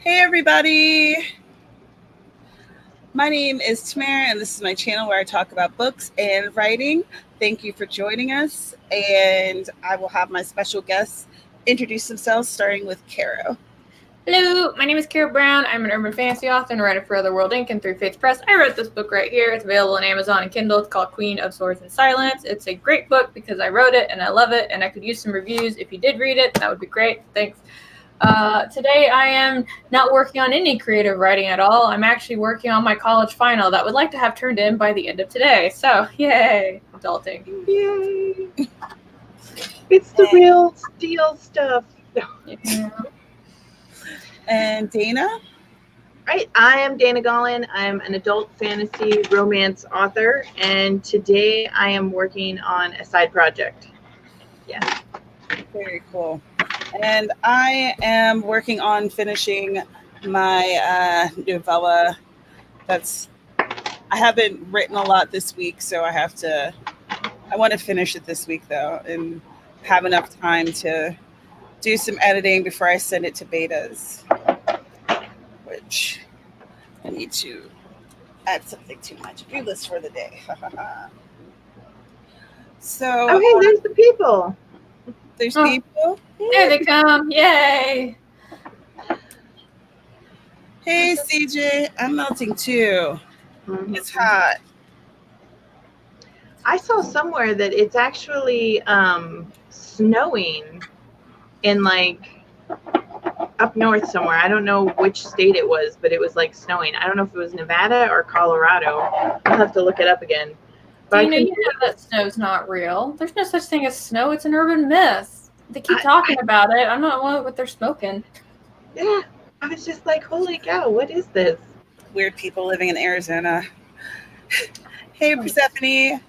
Hey everybody! My name is Tamara and this is my channel where I talk about books and writing. Thank you for joining us, and I will have my special guests introduce themselves, starting with Caro. Hello, my name is Kara Brown. I'm an urban fantasy author and writer for Otherworld Inc. and Three Fates Press. I wrote this book right here. It's available on Amazon and Kindle. It's called Queen of Swords and Silence. It's a great book because I wrote it and I love it, and I could use some reviews. If you did read it, that would be great. Thanks. Today I am not working on any creative writing at all. I'm actually working on my college final that I would like to have turned in by the end of today. So, yay, adulting. Yay. It's the real deal stuff. Yeah. And Dana? Right, I am Dana Gollin. I'm an adult fantasy romance author, and today I am working on a side project. Yeah. Very cool. And I am working on finishing my novella. I haven't written a lot this week, so I want to finish it this week though, and have enough time to do some editing before I send it to betas, which I need to add something to my to-do list for the day. So, okay, there's the people. There's people. There they come. Yay. Hey, CJ. I'm melting too. Mm-hmm. It's hot. I saw somewhere that it's actually snowing in like up north somewhere. I don't know which state it was, but it was like snowing. I don't know if it was Nevada or Colorado. I'll have to look it up again. But you know that snow's not real. There's no such thing as snow. It's an urban myth. They keep talking about it. I'm not what they're smoking. Yeah, I was just like, holy cow, what is this? Weird people living in Arizona. Hey, Persephone.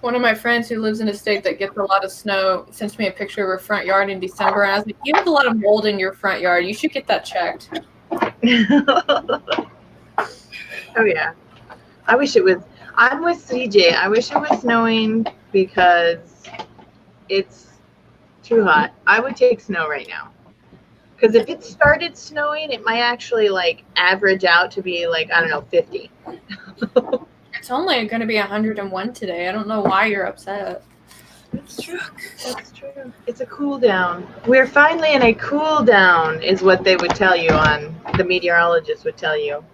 One of my friends who lives in a state that gets a lot of snow sent me a picture of her front yard in December. And I was like, you have a lot of mold in your front yard. You should get that checked. Oh, yeah. I wish it was. I'm with CJ. I wish it was snowing because it's too hot. I would take snow right now. Because if it started snowing, it might actually like average out to be like, I don't know, 50. It's only going to be 101 today. I don't know why you're upset. It's true. That's true. It's a cool down. We're finally in a cool down is what they would tell you on, the meteorologist would tell you.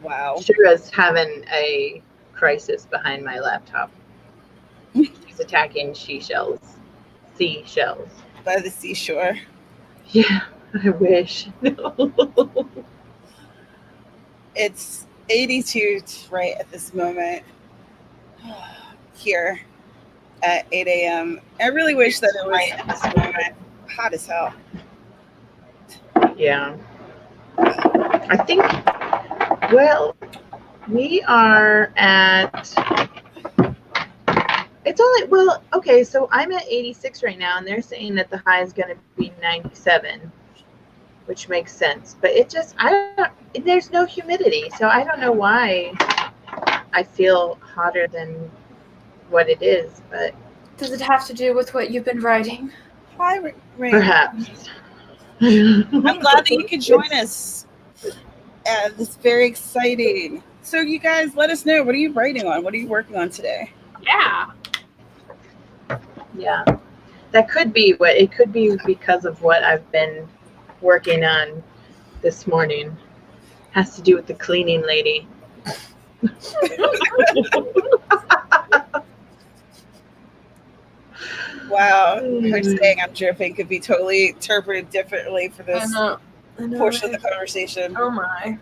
Wow. Shira's having a crisis behind my laptop. She's attacking seashells. By the seashore. Yeah, I wish. It's 82 right at this moment here at 8 a.m. I really wish that it was right at this moment. Hot as hell. Yeah. I think, well, we are at, it's only, well, okay, so I'm at 86 right now, and they're saying that the high is going to be 97, which makes sense. But it just, there's no humidity, so I don't know why I feel hotter than what it is, but. Does it have to do with what you've been writing? Hi, Rain. Perhaps. I'm glad that you could join us. It's very exciting. So you guys, let us know. What are you writing on? What are you working on today? Yeah. Yeah. That could be what it could be because of what I've been working on this morning. Has to do with the cleaning lady. Wow. Her saying I'm dripping could be totally interpreted differently for this portion of the conversation. Oh my.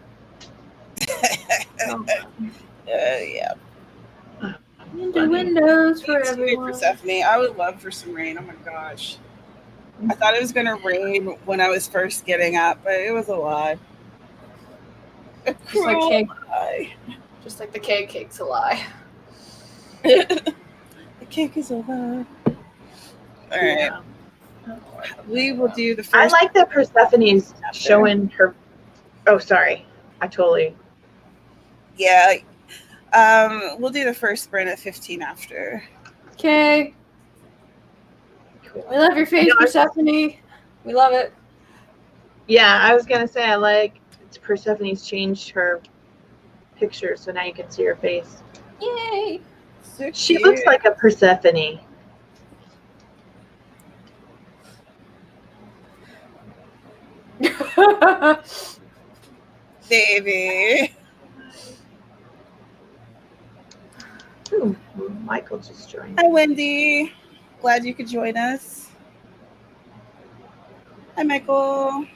Yeah. The windows for everyone. Persephone. I would love for some rain. Oh my gosh. I thought it was going to rain when I was first getting up, but it was a lie. Just like cake. Just like the cake's a lie. The cake is a lie. All right. Yeah. We will do the first. I like that Persephone's showing her. Oh, sorry. I totally. Yeah. We'll do the first sprint at 15 after. Okay. Cool. I love your face, Persephone. We love it. Yeah, I was gonna say I like Persephone's changed her picture, so now you can see her face. Yay! So She cute. looks like a Persephone. Baby. Ooh, Michael just joined. Hi, Wendy. Glad you could join us. Hi, Michael.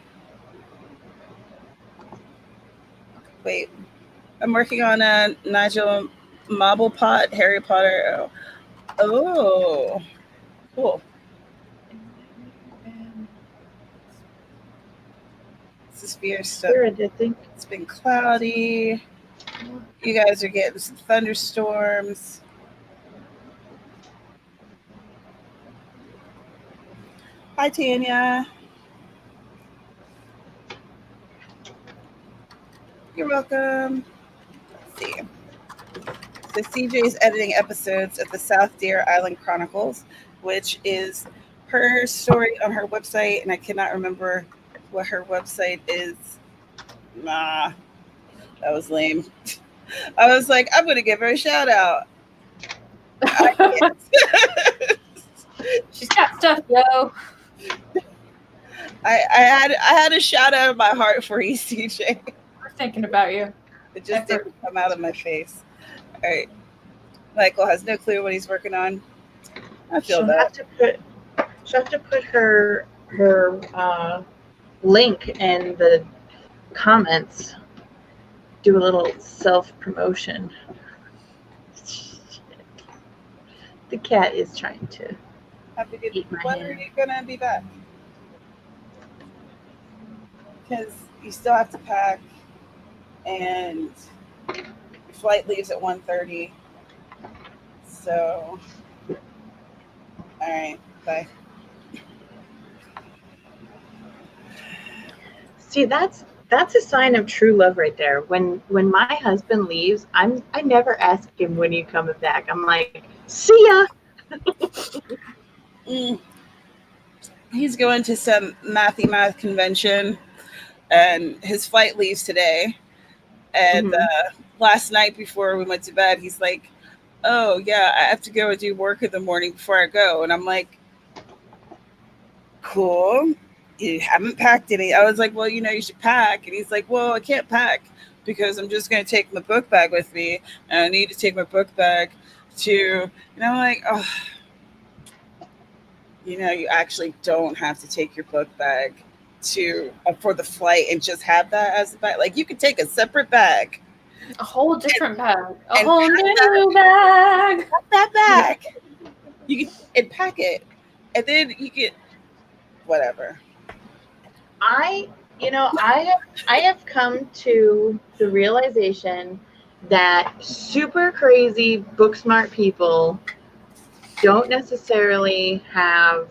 Wait, I'm working on a Nigel Mobblepot Harry Potter. Oh, cool. This is fierce stuff. Spirit, I think. It's been cloudy. You guys are getting some thunderstorms. Hi, Tanya. You're welcome. Let's see. So CJ's editing episodes of the South Deer Island Chronicles, which is her story on her website, and I cannot remember what her website is. Nah, that was lame. I was like, I'm gonna give her a shout out. I can't. She's got stuff, yo. I had a shout out of my heart for you, CJ. We're thinking about you. It just didn't come out of my face. All right. Michael has no clue what he's working on. I feel that. She'll have to put her link in the comments. Do a little self-promotion. The cat is trying to Have a good. eat my When hand. are you gonna be back? Because you still have to pack, and your flight leaves at 1:30. So, all right, bye. See, that's a sign of true love right there. When my husband leaves, I never ask him when you coming back. I'm like, see ya. He's going to some math convention, and his flight leaves today. And last night before we went to bed, he's like, "Oh yeah, I have to go and do work in the morning before I go." And I'm like, "Cool. You haven't packed any." I was like, "Well, you should pack." And he's like, "Well, I can't pack because I'm just going to take my book bag with me, and I need to take my book bag to." And I'm like, "Oh, you actually don't have to take your book bag to for the flight and just have that as a bag. Like, you could take a separate bag, A whole different bag. A and whole new bag. pack that bag. You can pack it, and then you get whatever." I have come to the realization that super crazy book smart people don't necessarily have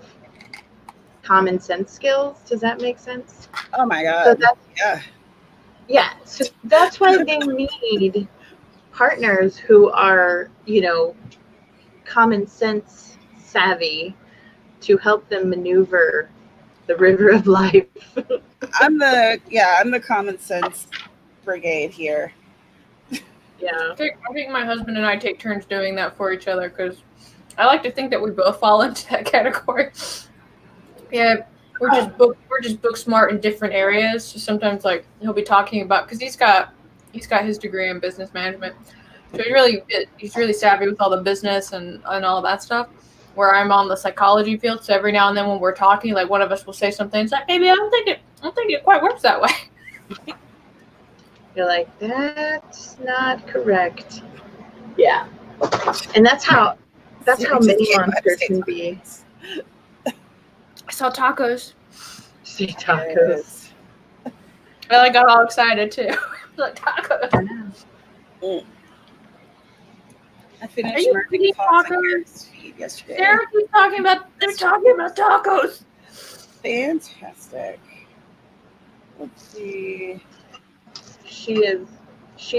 common sense skills. Does that make sense? Oh my god. Yeah. So that's why they need partners who are, common sense savvy to help them maneuver the river of life. I'm the common sense brigade here. Yeah. I think my husband and I take turns doing that for each other because I like to think that we both fall into that category. Yeah, we're just book smart in different areas. So sometimes, like, he'll be talking about, because he's got his degree in business management, so he's really savvy with all the business and all that stuff. Where I'm on the psychology field, so every now and then when we're talking, like, one of us will say something. It's like, maybe I don't think it quite works that way. You're like, that's not correct. Yeah. And that's how many monsters can be. I saw tacos. See tacos. Well, I got all excited too. Like, tacos. I finished Are you working eating on tacos? feed yesterday. They're talking about tacos. Fantastic. Let's see. She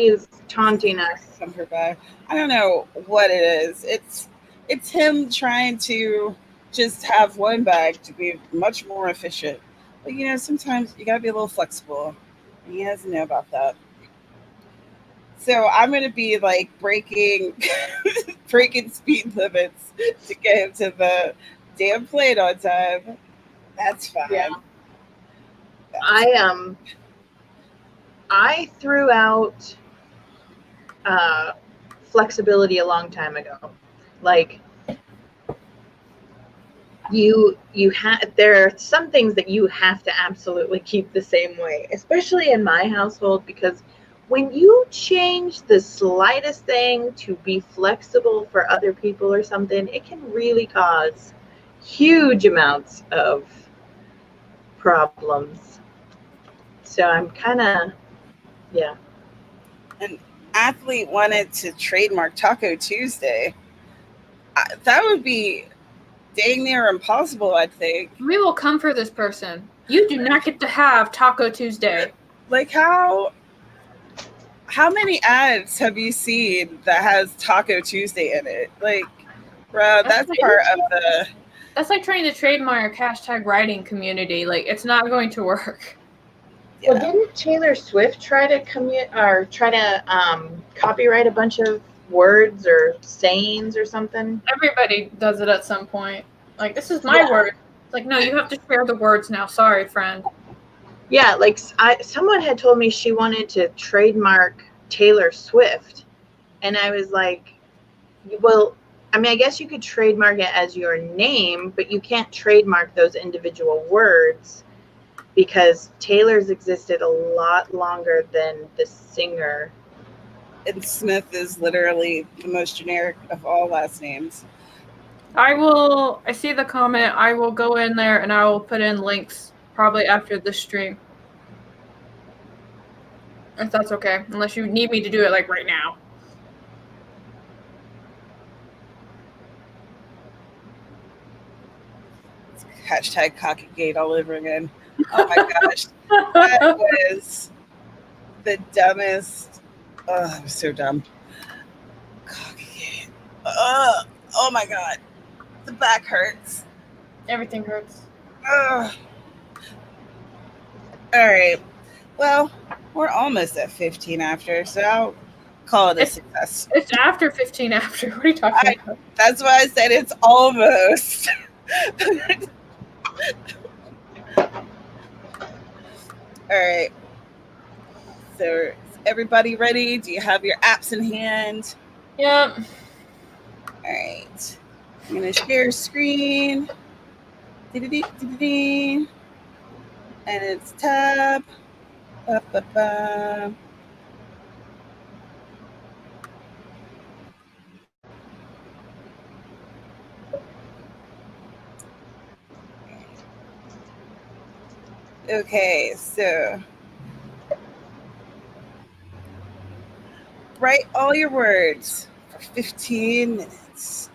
is taunting us. From her bag. I don't know what it is. It's him trying to just have one bag to be much more efficient. But sometimes you gotta be a little flexible. You guys know about that. So I'm gonna be like breaking breaking speed limits to get him to the damn plane on time. That's fine. Yeah. I threw out flexibility a long time ago. Like you have, there are some things that you have to absolutely keep the same way, especially in my household, because when you change the slightest thing to be flexible for other people or something, it can really cause huge amounts of problems. So I'm kind of, yeah. An athlete wanted to trademark Taco Tuesday. That would be dang near impossible, I think. We will come for this person. You do not get to have Taco Tuesday. Like how many ads have you seen that has Taco Tuesday in it? Like, bro, that's part of the. That's like trying to trademark hashtag writing community. Like, it's not going to work. Yeah. Well, didn't Taylor Swift try to copyright a bunch of words or sayings or something? Everybody does it at some point. Like, this is my word. It's like, no, you have to share the words now. Sorry, friend. Yeah, like someone had told me she wanted to trademark Taylor Swift, and I was like, well, I mean, I guess you could trademark it as your name, but you can't trademark those individual words because Taylor's existed a lot longer than the singer. And Smith is literally the most generic of all last names. I see the comment. I will go in there and I will put in links probably after the stream. If that's okay. Unless you need me to do it like right now. Hashtag Cockygate all over again. Oh my gosh. That was the dumbest. Oh, that was so dumb. Cockygate. Oh my god. The back hurts. Everything hurts. Ugh. All right. Well, we're almost at 15 after, so I'll call it a success. It's after 15 after. What are you talking about? That's why I said it's almost. All right. So, is everybody ready? Do you have your apps in hand? Yep. All right. I'm going to share screen. And it's tab. Ba-ba-ba. Okay, so write all your words for 15 minutes.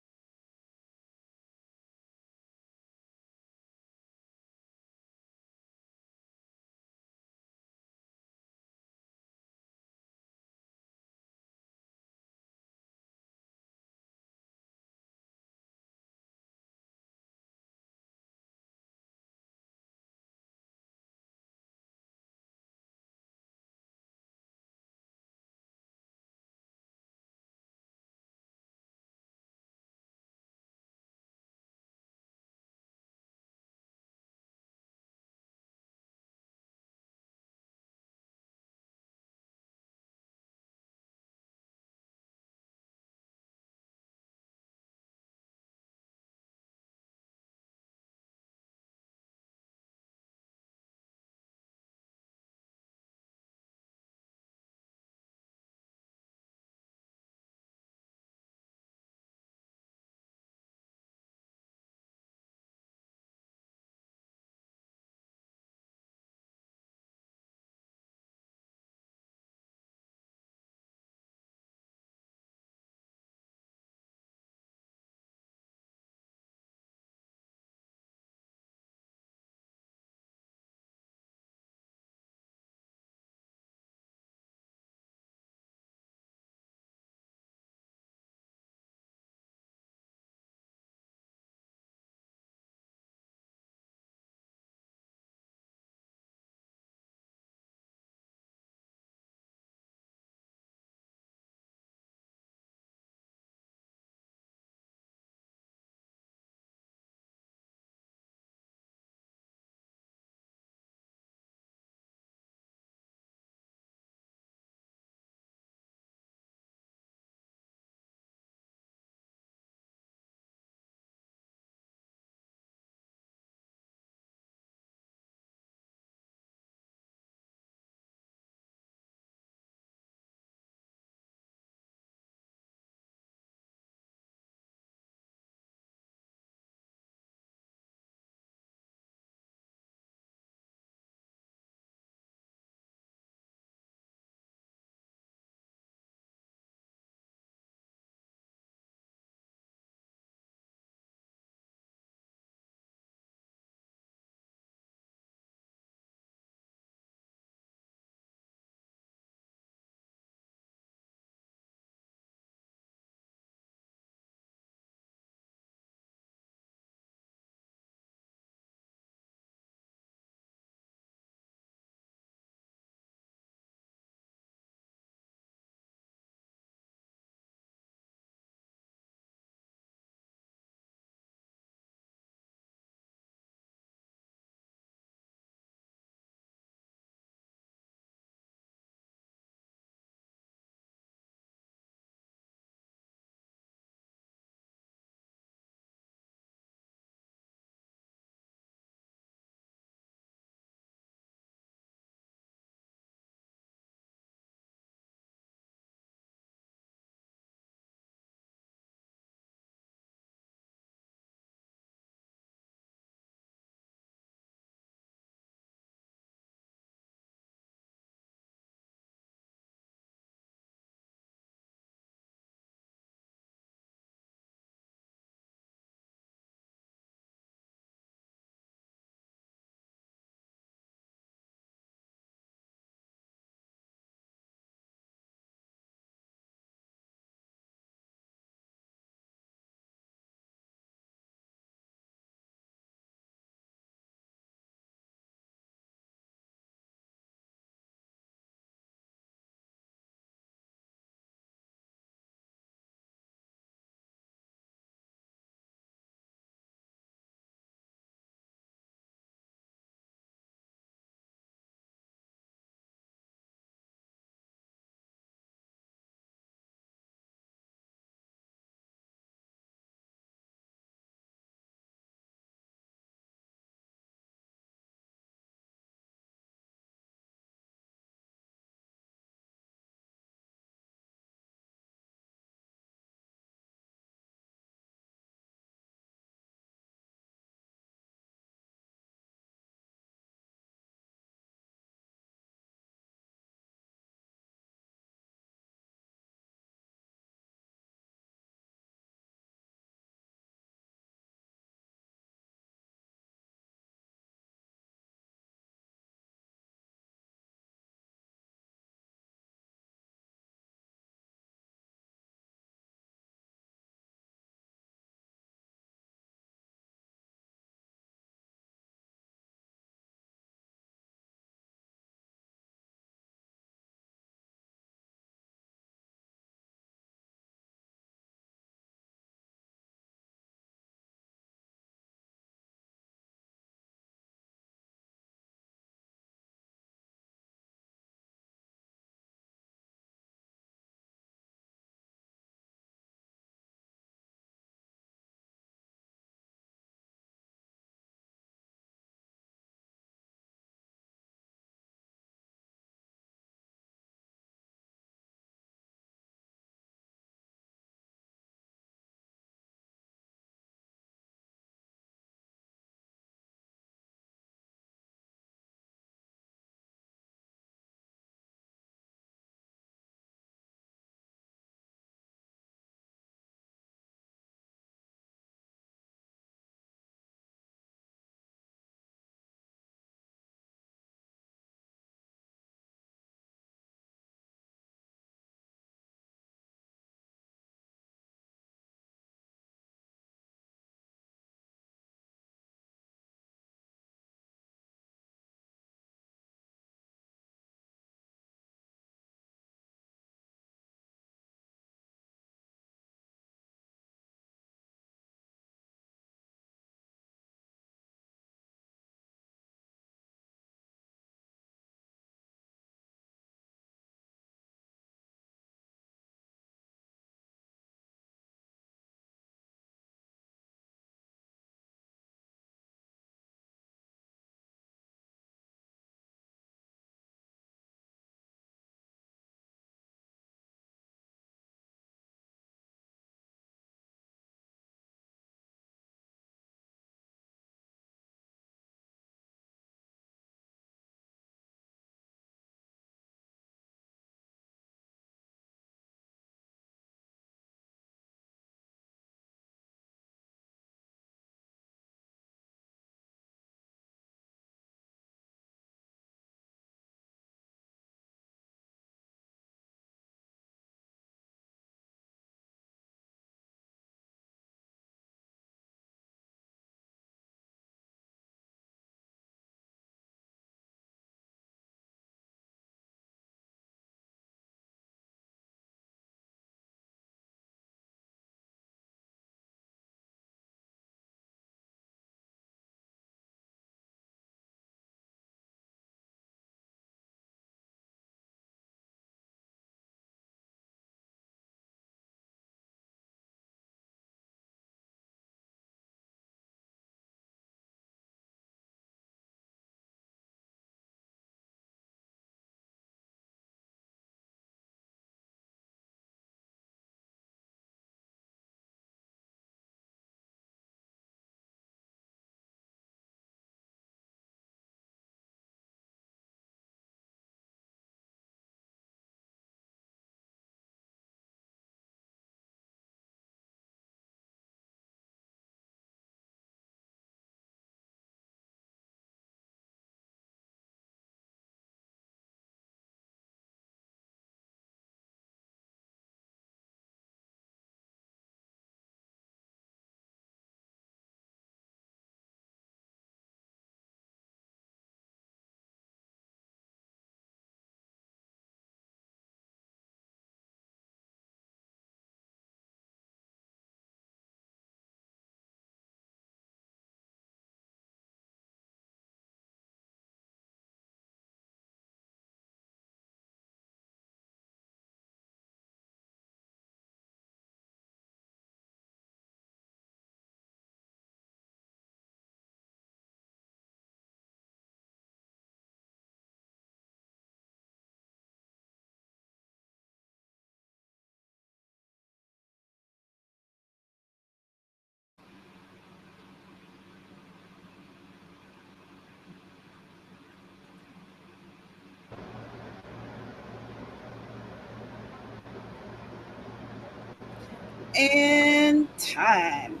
And time.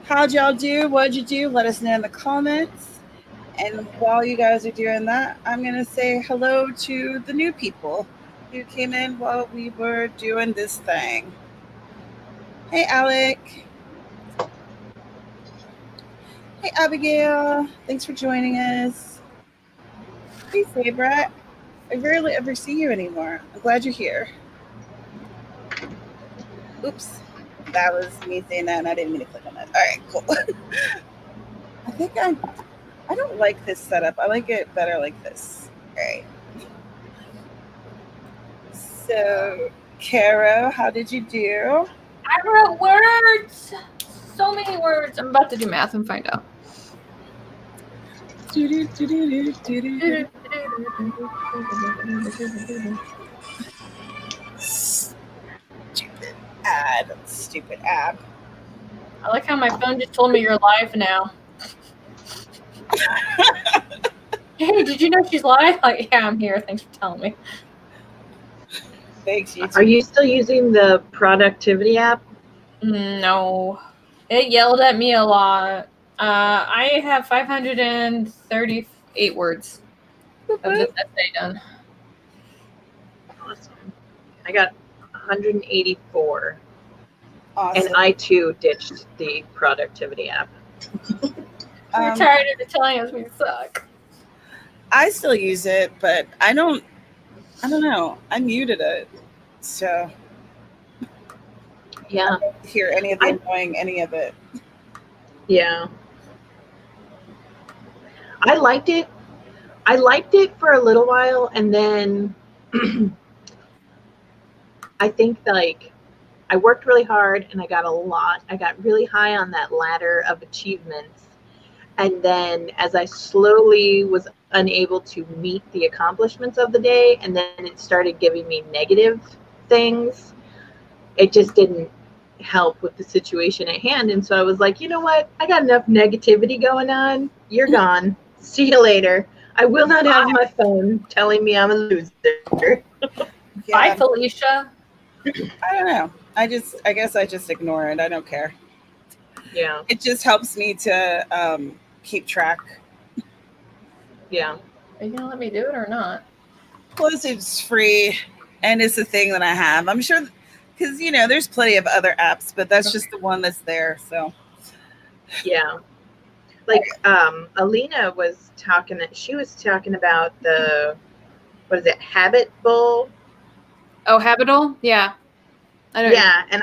How'd y'all do? What'd you do? Let us know in the comments. And while you guys are doing that, I'm going to say hello to the new people who came in while we were doing this thing. Hey, Alec. Hey, Abigail. Thanks for joining us. Hey, Sabra. I rarely ever see you anymore. I'm glad you're here. Oops. That was me saying that, and I didn't mean to click on that. All right, cool. I think I don't like this setup. I like it better like this. All right. So, Caro, how did you do? I wrote words. So many words. I'm about to do math and find out. Stupid ad. I like how my phone just told me you're live now. Hey, did you know she's live? Like, yeah, I'm here. Thanks for telling me. Thanks, you. Are you still using the productivity app? No. It yelled at me a lot. I have 538 words of this essay done. Awesome. I got 184. Awesome. And I too ditched the productivity app. We're tired of it telling us we suck. I still use it, but I don't know. I muted it. So yeah. I don't hear any of the annoying any of it. Yeah. I liked it. I liked it for a little while, and then I think like I worked really hard and I got really high on that ladder of achievements. And then as I slowly was unable to meet the accomplishments of the day, and then it started giving me negative things, it just didn't help with the situation at hand. And so I was like, you know what? I got enough negativity going on. You're gone. See you later. I will not have my phone telling me I'm a loser. Bye, Felicia. I don't know. I guess I just ignore it. I don't care. Yeah. It just helps me to keep track. Yeah. Are you gonna let me do it or not? Plus, it's free, and it's a thing that I have. I'm sure, because there's plenty of other apps, but that's just the one that's there. So. Yeah. Like Alina was talking. She was talking about what is it? Habit Bowl. Oh, Habitable? Yeah. Yeah, and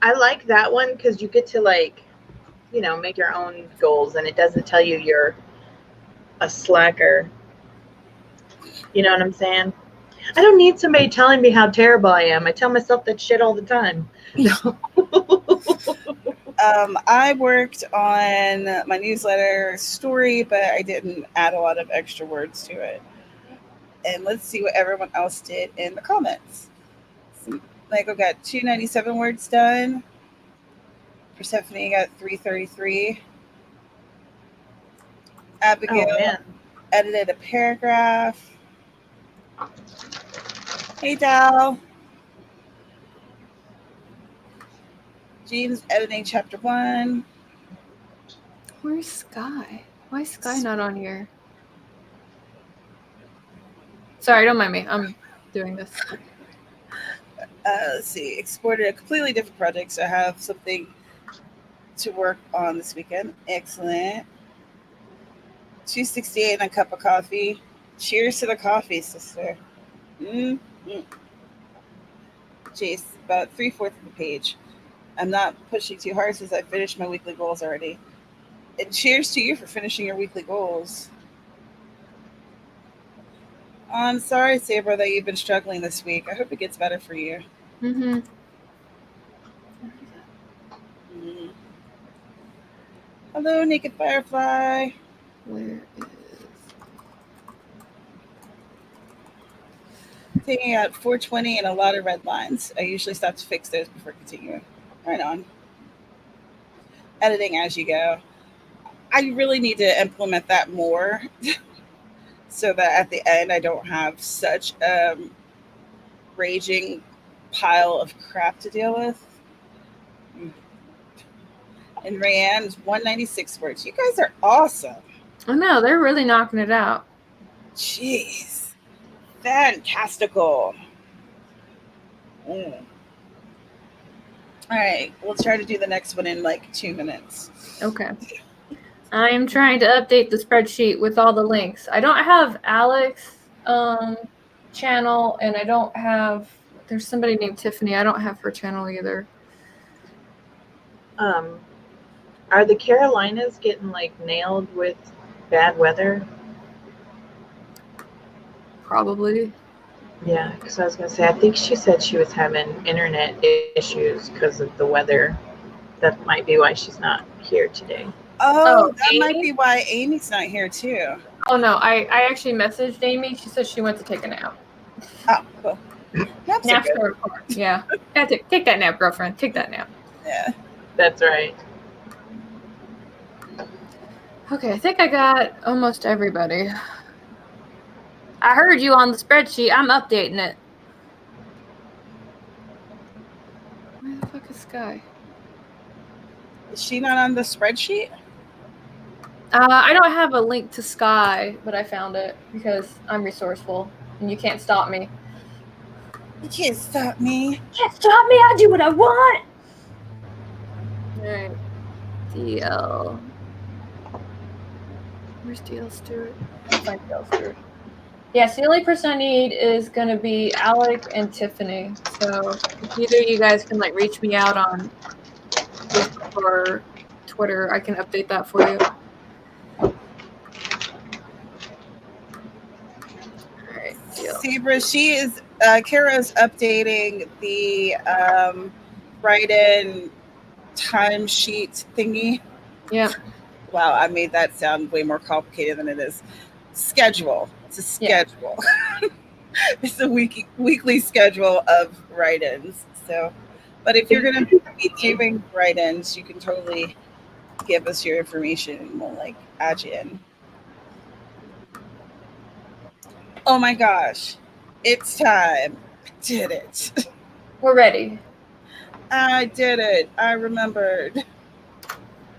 I like that one because you get to make your own goals, and it doesn't tell you you're a slacker. You know what I'm saying? I don't need somebody telling me how terrible I am. I tell myself that shit all the time. I worked on my newsletter story, but I didn't add a lot of extra words to it. And let's see what everyone else did in the comments. Michael got 297 words done. Persephone got 333. Abigail edited a paragraph. Hey, Dal. Jean's editing chapter 1. Where's Sky? Why is Sky not on here? Sorry, don't mind me. I'm doing this. Let's see. Exported a completely different project, so I have something to work on this weekend. Excellent. 268 and a cup of coffee. Cheers to the coffee, sister. Mm-hmm. Jeez, about 3/4 of the page. I'm not pushing too hard since I finished my weekly goals already. And cheers to you for finishing your weekly goals. I'm sorry, Sabra, that you've been struggling this week. I hope it gets better for you. Mm-hmm. Hello, Naked Firefly. Where is... Taking out 420 and a lot of red lines. I usually stop to fix those before continuing. Right on. Editing as you go. I really need to implement that more. so that at the end I don't have such a raging pile of crap to deal with. And Rayanne is 196 words. You guys are awesome. I know, they're really knocking it out. Jeez. Fantastical. Mm. All right, we'll try to do the next one in like 2 minutes. Okay. I am trying to update the spreadsheet with all the links. I don't have Alex channel, and I don't have, there's somebody named Tiffany. I don't have her channel either. Are the Carolinas getting like nailed with bad weather? Probably. Yeah, because I was gonna say, I think she said she was having internet issues because of the weather. That might be why she's not here today. Oh, that Amy? might be why Amy's not here too. Oh no, I actually messaged Amy. She said she went to take a nap. Oh, cool. Naps are Naps good. are fun. Yeah. Take that nap, girlfriend. Take that nap. Yeah. That's right. Okay, I think I got almost everybody. I heard you on the spreadsheet. I'm updating it. Where the fuck is Sky? Is she not on the spreadsheet? I don't have a link to Sky, but I found it because I'm resourceful and you can't stop me. You can't stop me. You can't stop me. I do what I want. All right. DL. Where's DL Stewart? I'll find DL Stewart. Yes, the only person I need is going to be Alec and Tiffany. So if either of you guys can like reach me out on Facebook or Twitter, I can update that for you. All right, deal. Zebra, she is, Kara's updating the write-in timesheet thingy. Yeah. Wow, I made that sound way more complicated than it is. Schedule. It's a schedule. Yeah. It's a weekly schedule of write-ins. So, but if you're going to be doing write-ins, you can totally give us your information and we'll like add you in. Oh my gosh, it's time. I did it. We're ready. I did it. I remembered.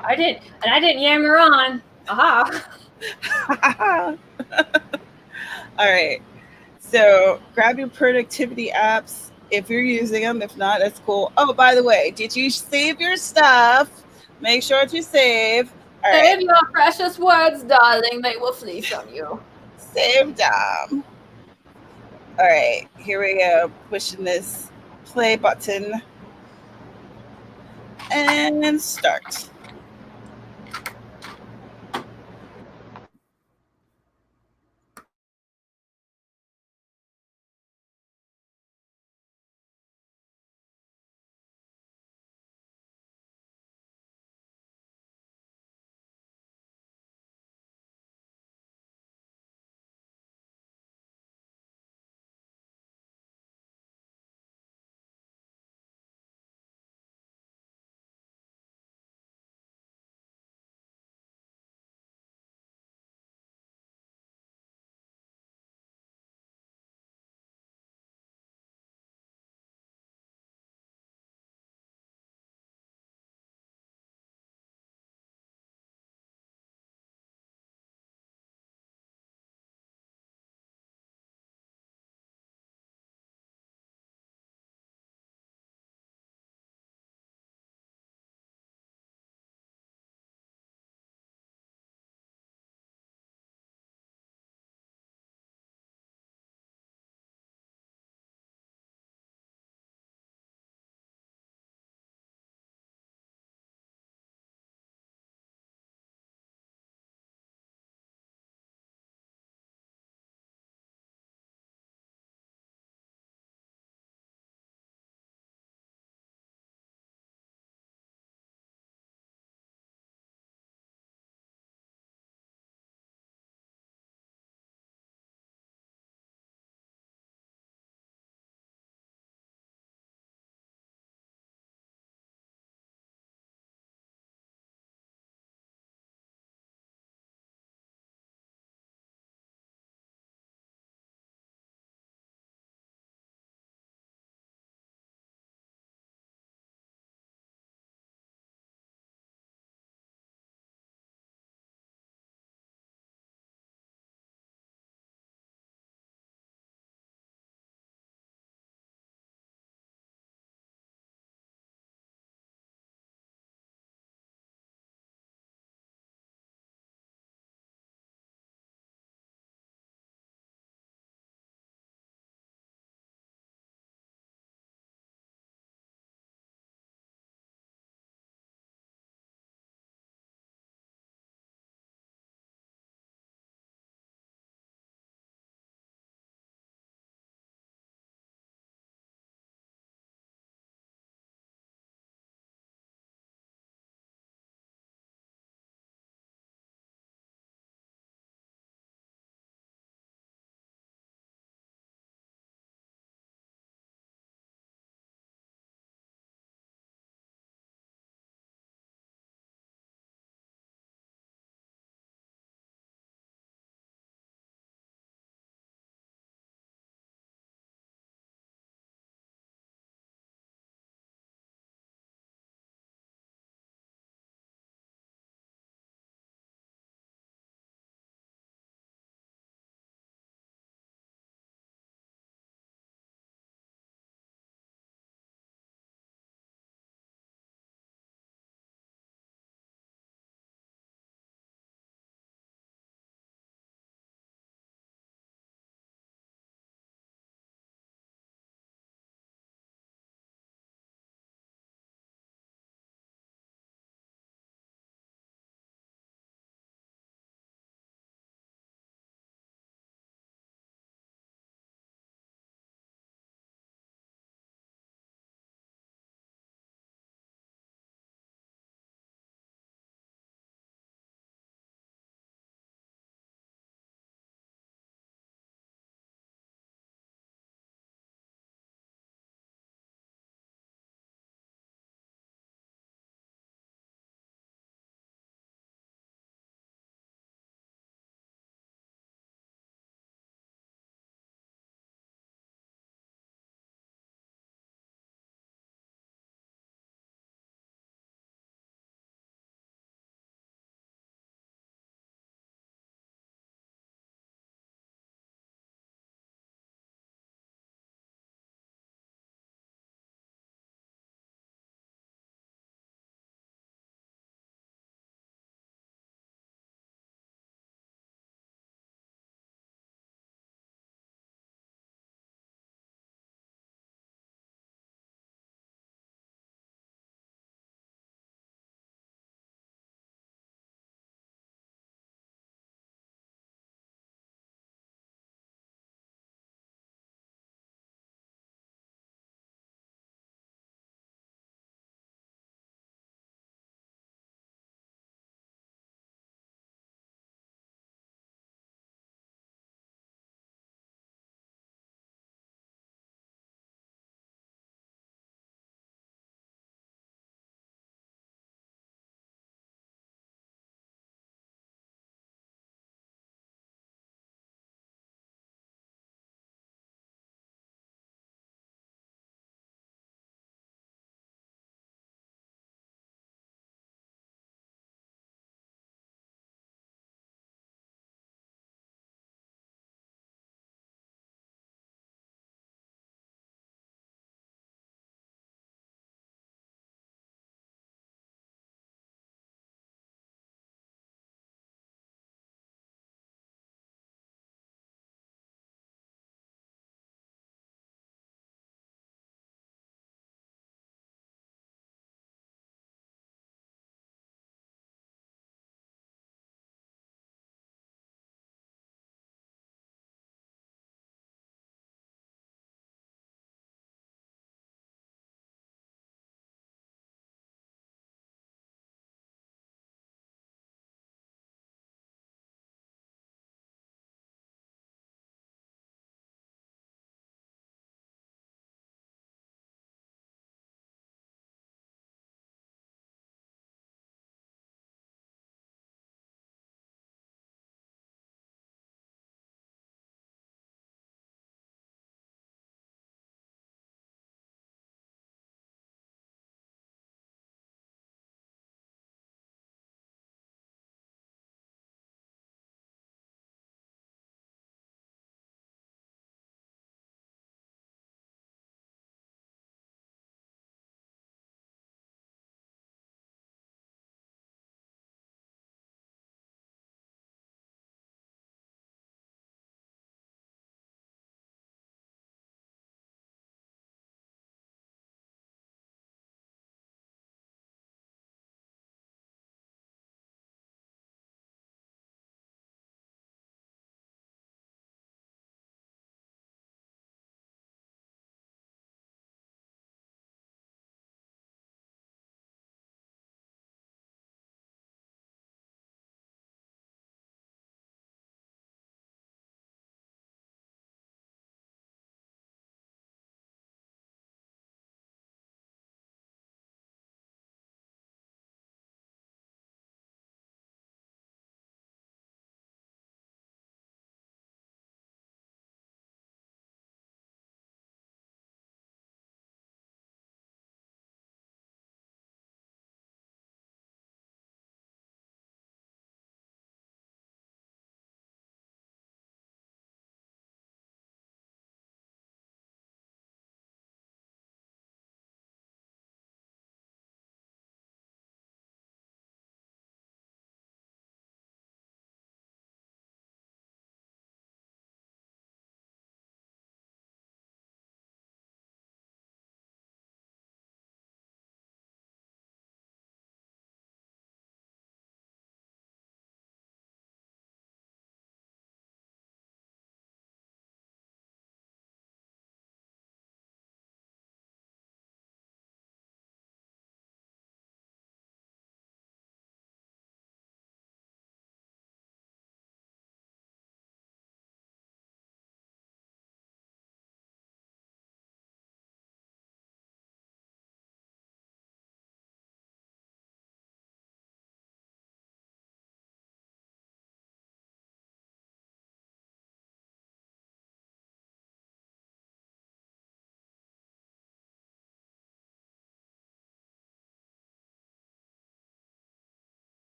I didn't yammer on. Aha. All right. So grab your productivity apps if you're using them. If not, that's cool. Oh, by the way, did you save your stuff? Make sure to save. All Save right. your precious words, darling. They will flee from you. Save them. All right. Here we go. Pushing this play button. And start.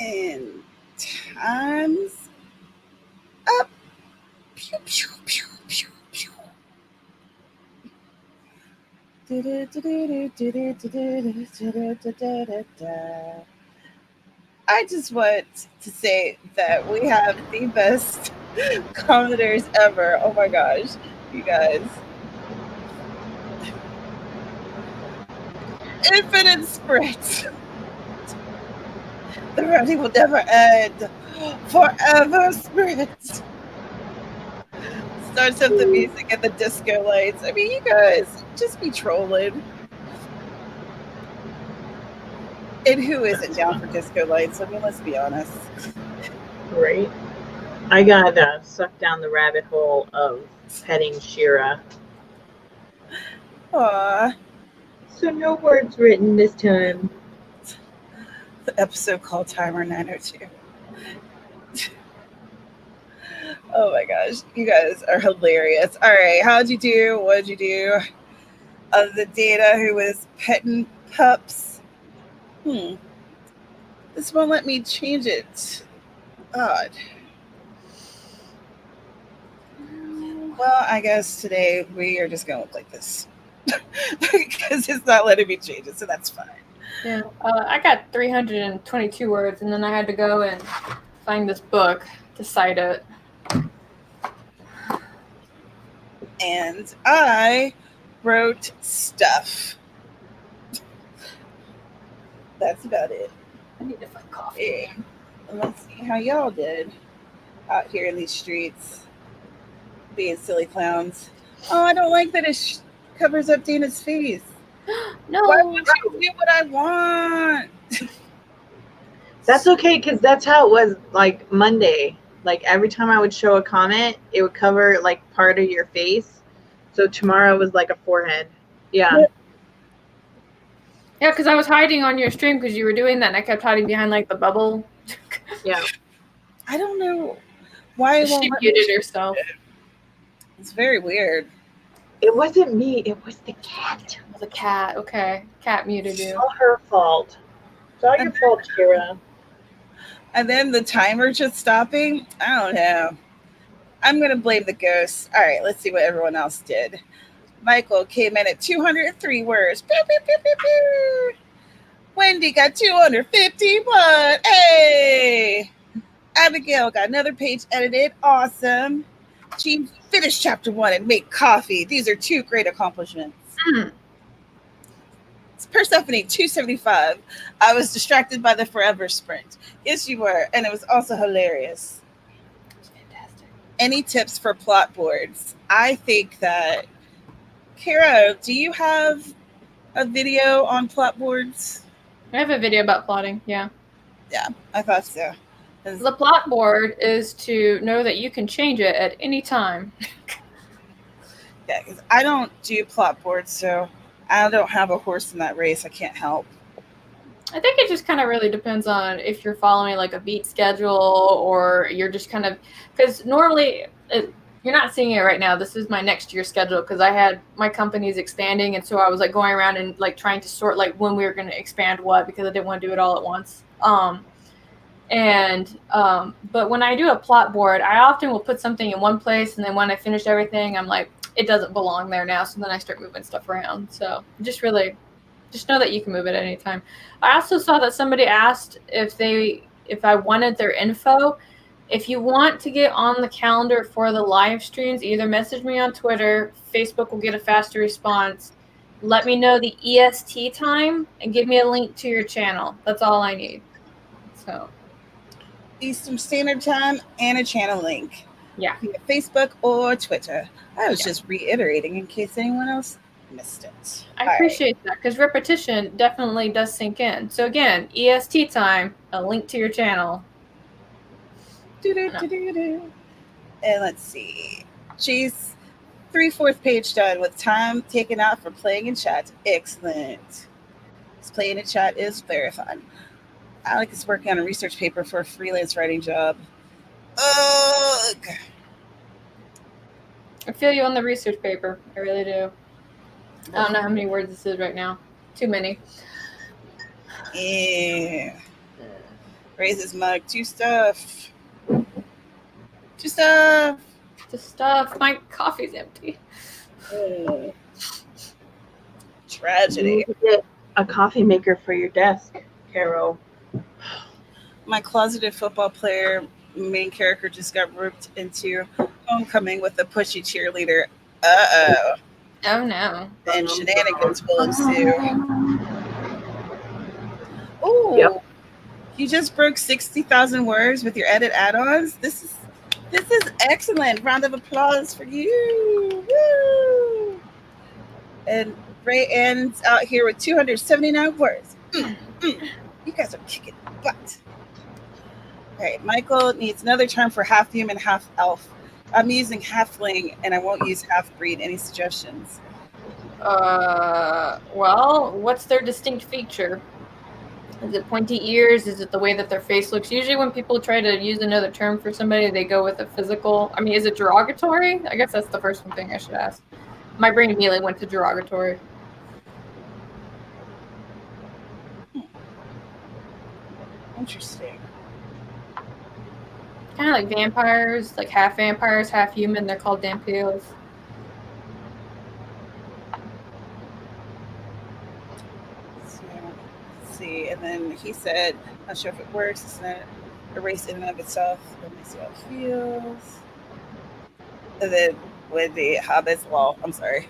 And time's up. Pew, pew, pew, pew, pew. I just want to say that we have the best commenters ever. Oh my gosh, you guys. Infinite sprint. The running will never end. Forever sprint. Starts up the music and the disco lights. I mean, you guys just be trolling. And who isn't down for disco lights? I mean, let's be honest. Right. I got sucked down the rabbit hole of petting Shira. Aww. So no words written this time. The episode called Timer 902. Oh my gosh, you guys are hilarious. All right, how'd you do? What'd you do? The Data who was petting pups. This won't let me change it. Odd. Well, I guess today we are just gonna look like this because it's not letting me change it, so that's fine. Yeah, I got 322 words, and then I had to go and find this book to cite it. And I wrote stuff. That's about it. I need to find coffee. Let's see how y'all did out here in these streets, being silly clowns. Oh, I don't like that it covers up Dana's face. No. Why would you do what I want? That's okay, because that's how it was like Monday. Like every time I would show a comment, it would cover like part of your face. So tomorrow was like a forehead. Yeah. Yeah, because I was hiding on your stream because you were doing that, and I kept hiding behind like the bubble. Yeah. I don't know why it won't She let me muted change herself. it. It's very weird. It wasn't me. It was the cat. It was a cat. Okay, cat muted you. It's all her fault. It's all your fault, Shira. And then the timer just stopping. I don't know. I'm going to blame the ghosts. All right, let's see what everyone else did. Michael came in at 203 words. Pew, pew, pew, pew, pew. Wendy got 251. Hey! Abigail got another page edited. Awesome. She finished chapter 1 and made coffee. These are 2 great accomplishments. Persephone, 275. I was distracted by the forever sprint. Yes, you were. And it was also hilarious. Fantastic. Any tips for plot boards? I think that, Kara, do you have a video on plot boards? I have a video about plotting, yeah. Yeah, I thought so. The plot board is to know that you can change it at any time. Yeah, because I don't do plot boards, so I don't have a horse in that race. I can't help. I think it just kind of really depends on if you're following like a beat schedule or you're just kind of, because normally you're not seeing it right now. This is my next year schedule because I had my company's expanding, and so I was like going around and like trying to sort like when we were going to expand what, because I didn't want to do it all at once. But when I do a plot board, I often will put something in one place, and then when I finish everything, I'm like, it doesn't belong there now. So then I start moving stuff around. So just know that you can move it at any time. I also saw that somebody asked if I wanted their info. If you want to get on the calendar for the live streams, either message me on Twitter, Facebook will get a faster response. Let me know the EST time and give me a link to your channel. That's all I need. So Eastern Standard Time and a channel link. Yeah. Facebook or Twitter. I was just reiterating in case anyone else missed it. I appreciate that because repetition definitely does sink in. So again, EST time, a link to your channel. And let's see. Jeez, 3/4 page done with time taken out for playing in chat. Excellent. This playing in chat is very fun. Alec is working on a research paper for a freelance writing job. Ugh. I feel you on the research paper. I really do. I don't know how many words this is right now. Too many. Yeah. Raise his mug. To stuff. To stuff. The stuff. My coffee's empty. Oh. You Tragedy. need to get a coffee maker for your desk, Carol. My closeted football player main character just got roped into homecoming with a pushy cheerleader. Uh-oh. Oh no. And shenanigans will ensue. Ooh. Yep. You just broke 60,000 words with your edit add-ons. This is excellent. Round of applause for you. Woo! And Ray ends out here with 279 words. You guys are kicking butt. All right, Michael needs another term for half human, half elf. I'm using halfling, and I won't use half breed. Any suggestions? Well, what's their distinct feature? Is it pointy ears? Is it the way that their face looks? Usually when people try to use another term for somebody, they go with a physical. I mean, is it derogatory? I guess that's the first thing I should ask. My brain immediately went to derogatory. Interesting. Kind of like vampires, like half vampires, half human. They're called vampiros. So, let's see. And then he said, not sure if it works. It's not a race in and of itself. Let me see how it feels. And then with the hobbits, well, I'm sorry.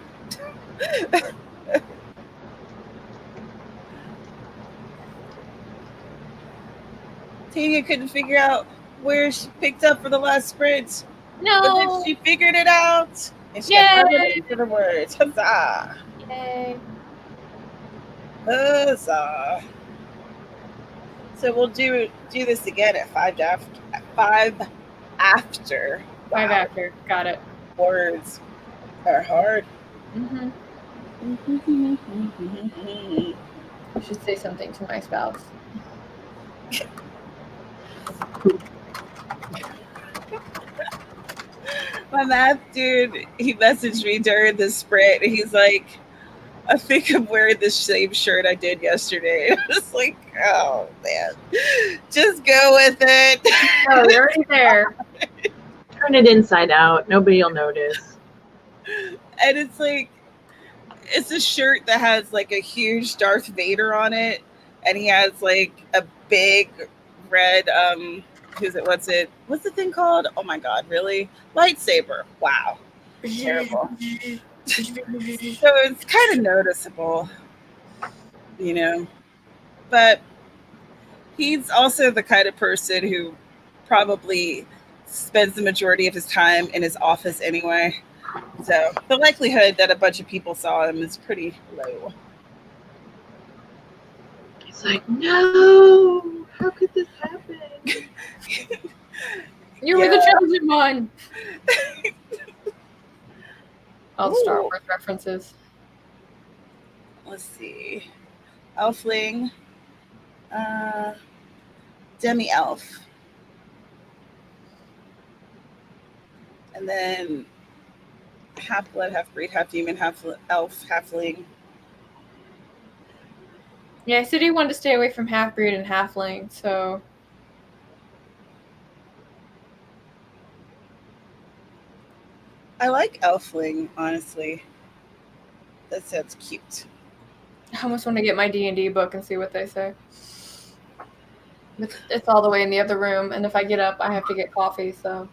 Tanya couldn't figure out where she picked up for the last sprint. But No! then she figured it out. And she got it into the words. Huzzah! Yay! Huzzah! So we'll do this again at 5 after. At 5 after. Wow. 5 after. Got it. Words are hard. Mm-hmm. I should say something to my spouse. My math dude, he messaged me during the sprint. And he's like, I think I'm wearing the same shirt I did yesterday. I was like, oh man, just go with it. Oh, you're already there. Turn it inside out. Nobody will notice. And it's like, it's a shirt that has like a huge Darth Vader on it, and he has like a big red what's the thing called? Oh my god, really? Lightsaber. Wow. Terrible. So it's kind of noticeable, you know. But he's also the kind of person who probably spends the majority of his time in his office anyway. So the likelihood that a bunch of people saw him is pretty low. It's like, no, how could this happen? You were the chosen one. All the Star Wars references. Let's see. Elfling. Demi-elf. And then half-blood, half-breed, half-human, half-elf, halfling. Yeah, I said he wanted to stay away from half-breed and halfling, so... I like elfling, honestly. That sounds cute. I almost want to get my D&D book and see what they say. It's all the way in the other room, and if I get up, I have to get coffee, so...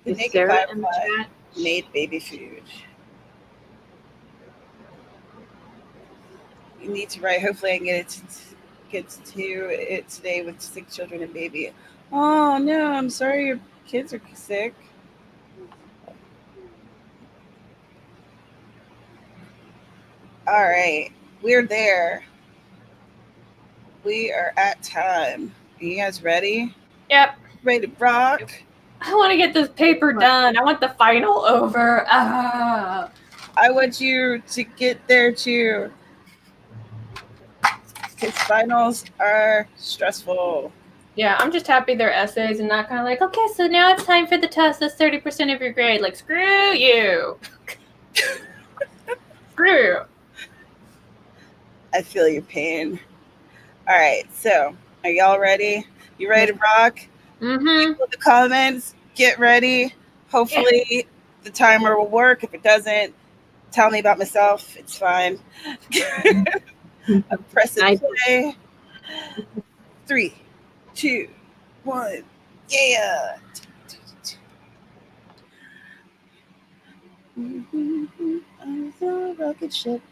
Is Sarah in the chat? Made baby food. You need to write. Hopefully, I can get to it today with sick children and baby. Oh no! I'm sorry, your kids are sick. All right, we're there. We are at time. Are you guys ready? Yep. Ready to rock? I want to get this paper done. I want the final over. Ah. I want you to get there too. Because finals are stressful. Yeah, I'm just happy they're essays and not kind of like, okay, so now it's time for the test. That's 30% of your grade. Like, screw you. Screw you. I feel your pain. All right, so are y'all ready? You ready to rock? Mm-hmm. People in the comments, get ready. Hopefully the timer will work. If it doesn't, tell me about myself. It's fine. I'm pressing play. 3, 2, 1. Yeah. I'm the rocket ship.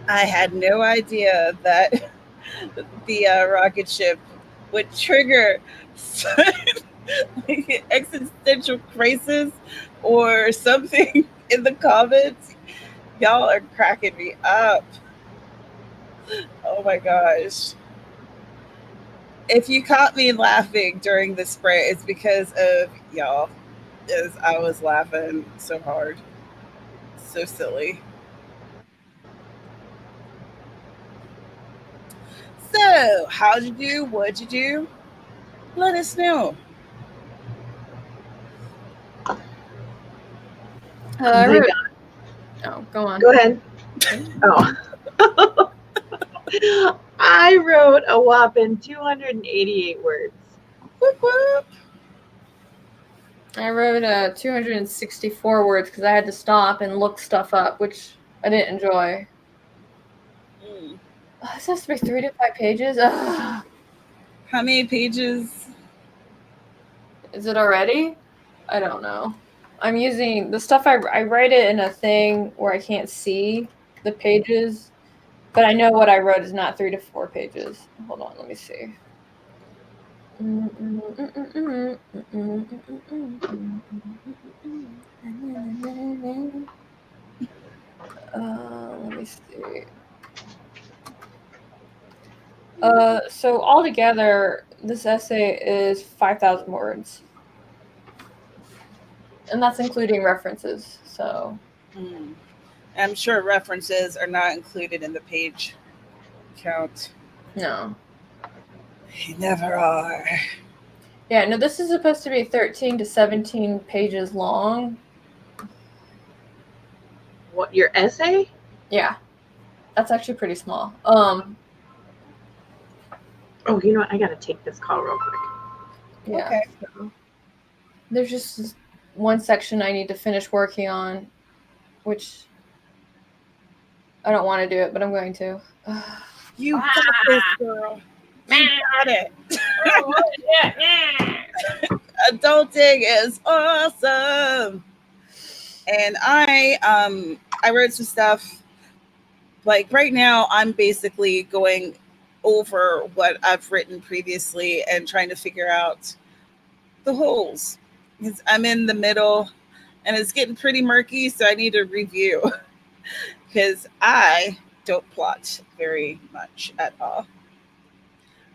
I had no idea that the rocket ship would trigger like existential crisis or something in the comments. Y'all are cracking me up. Oh my gosh. If you caught me laughing during the sprint, it's because of y'all. As I was laughing so hard. So silly. So, how'd you do? What'd you do? Let us know. I My wrote. God. Oh, go on. Go ahead. Oh. I wrote a whopping 288 words. Whoop, whoop. I wrote 264 words because I had to stop and look stuff up, which I didn't enjoy. Mm. This has to be 3 to 5 pages. Ugh. How many pages? Is it already? I don't know. I'm using the stuff I write it in a thing where I can't see the pages, but I know what I wrote is not 3 to 4 pages. Hold on, let me see. Let me see. So altogether, this essay is 5,000 words, and that's including references. So Mm. I'm sure references are not included in the page count. no, They never are. yeah, no. This is supposed to be 13 to 17 pages long. What, your essay? Yeah, that's actually pretty small. Oh, you know what? I gotta take this call real quick. Yeah. Okay. So there's just this one section I need to finish working on, which I don't want to do it, but I'm going to. You got this, girl. You got it. Adulting is awesome. And I wrote some stuff. Like right now I'm basically going over what I've written previously and trying to figure out the holes. Because I'm in the middle and it's getting pretty murky, so I need to review. Because I don't plot very much at all.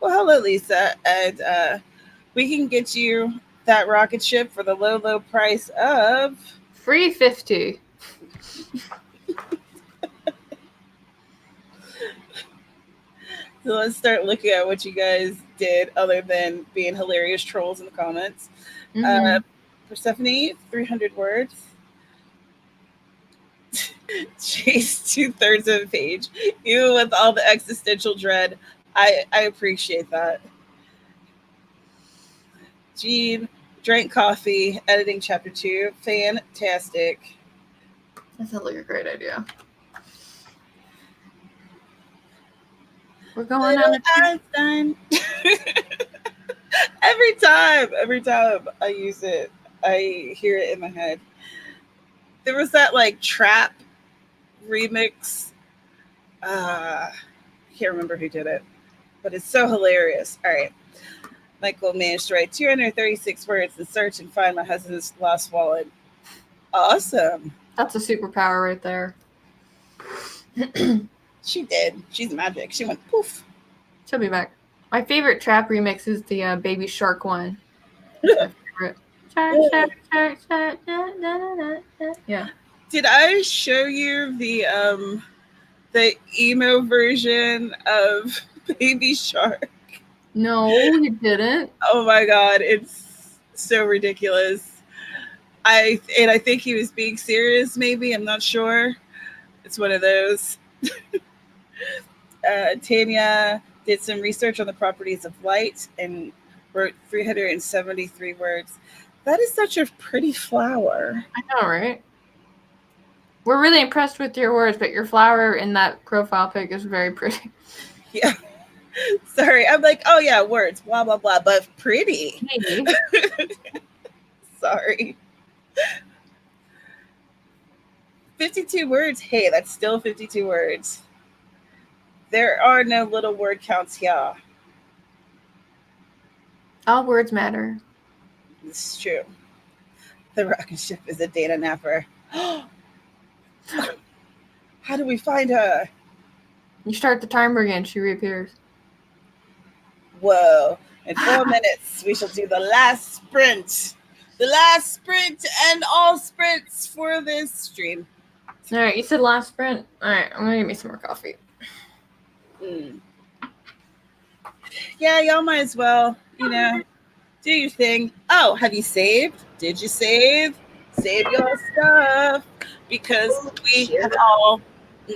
Well, hello, Lisa. And we can get you that rocket ship for the low, low price of Free 50. So let's start looking at what you guys did other than being hilarious trolls in the comments. Mm-hmm. Persephone, 300 words. Chase, 2/3 of a page. Even with all the existential dread, I appreciate that. Jean, drank coffee, editing chapter 2. Fantastic. That sounds like a great idea. We're going Little on a Einstein. every time I use it, I hear it in my head. There was that like trap remix. Can't remember who did it, but it's so hilarious. All right. Michael managed to write 236 words to search and find my husband's lost wallet. Awesome. That's a superpower right there. She did. She's magic. She went poof. She'll be back. My favorite trap remix is the Baby Shark one. That's my favorite. Shark, shark, shark, shark, yeah. Did I show you the emo version of Baby Shark? No, you didn't. Oh my god, it's so ridiculous. I think he was being serious, maybe. I'm not sure. It's one of those. Tanya did some research on the properties of light and wrote 373 words. That is such a pretty flower. I know, right? We're really impressed with your words, but your flower in that profile pic is very pretty. Yeah. Sorry. I'm like, oh yeah, words, blah, blah, blah, but pretty. Maybe. Sorry. 52 words. Hey, that's still 52 words. There are no little word counts here. All words matter. This is true. The rocket ship is a data napper. How do we find her? You start the timer again, she reappears. Whoa. In 4 minutes, we shall do the last sprint. The last sprint and all sprints for this stream. All right, you said last sprint. All right, I'm gonna get me some more coffee. Yeah, y'all might as well, do your thing. Oh, have you saved? Did you save? Save your stuff. Because we have all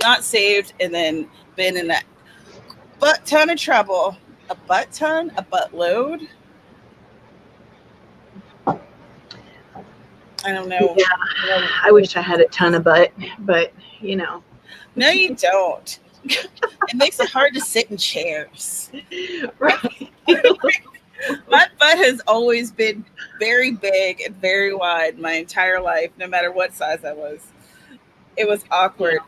not saved and then been in a butt ton of trouble. A butt ton? A butt load? I don't know. Yeah, I wish I had a ton of butt, but No, you don't. It makes it hard to sit in chairs. Right. My butt has always been very big and very wide my entire life, no matter what size I was. It was awkward. Yeah.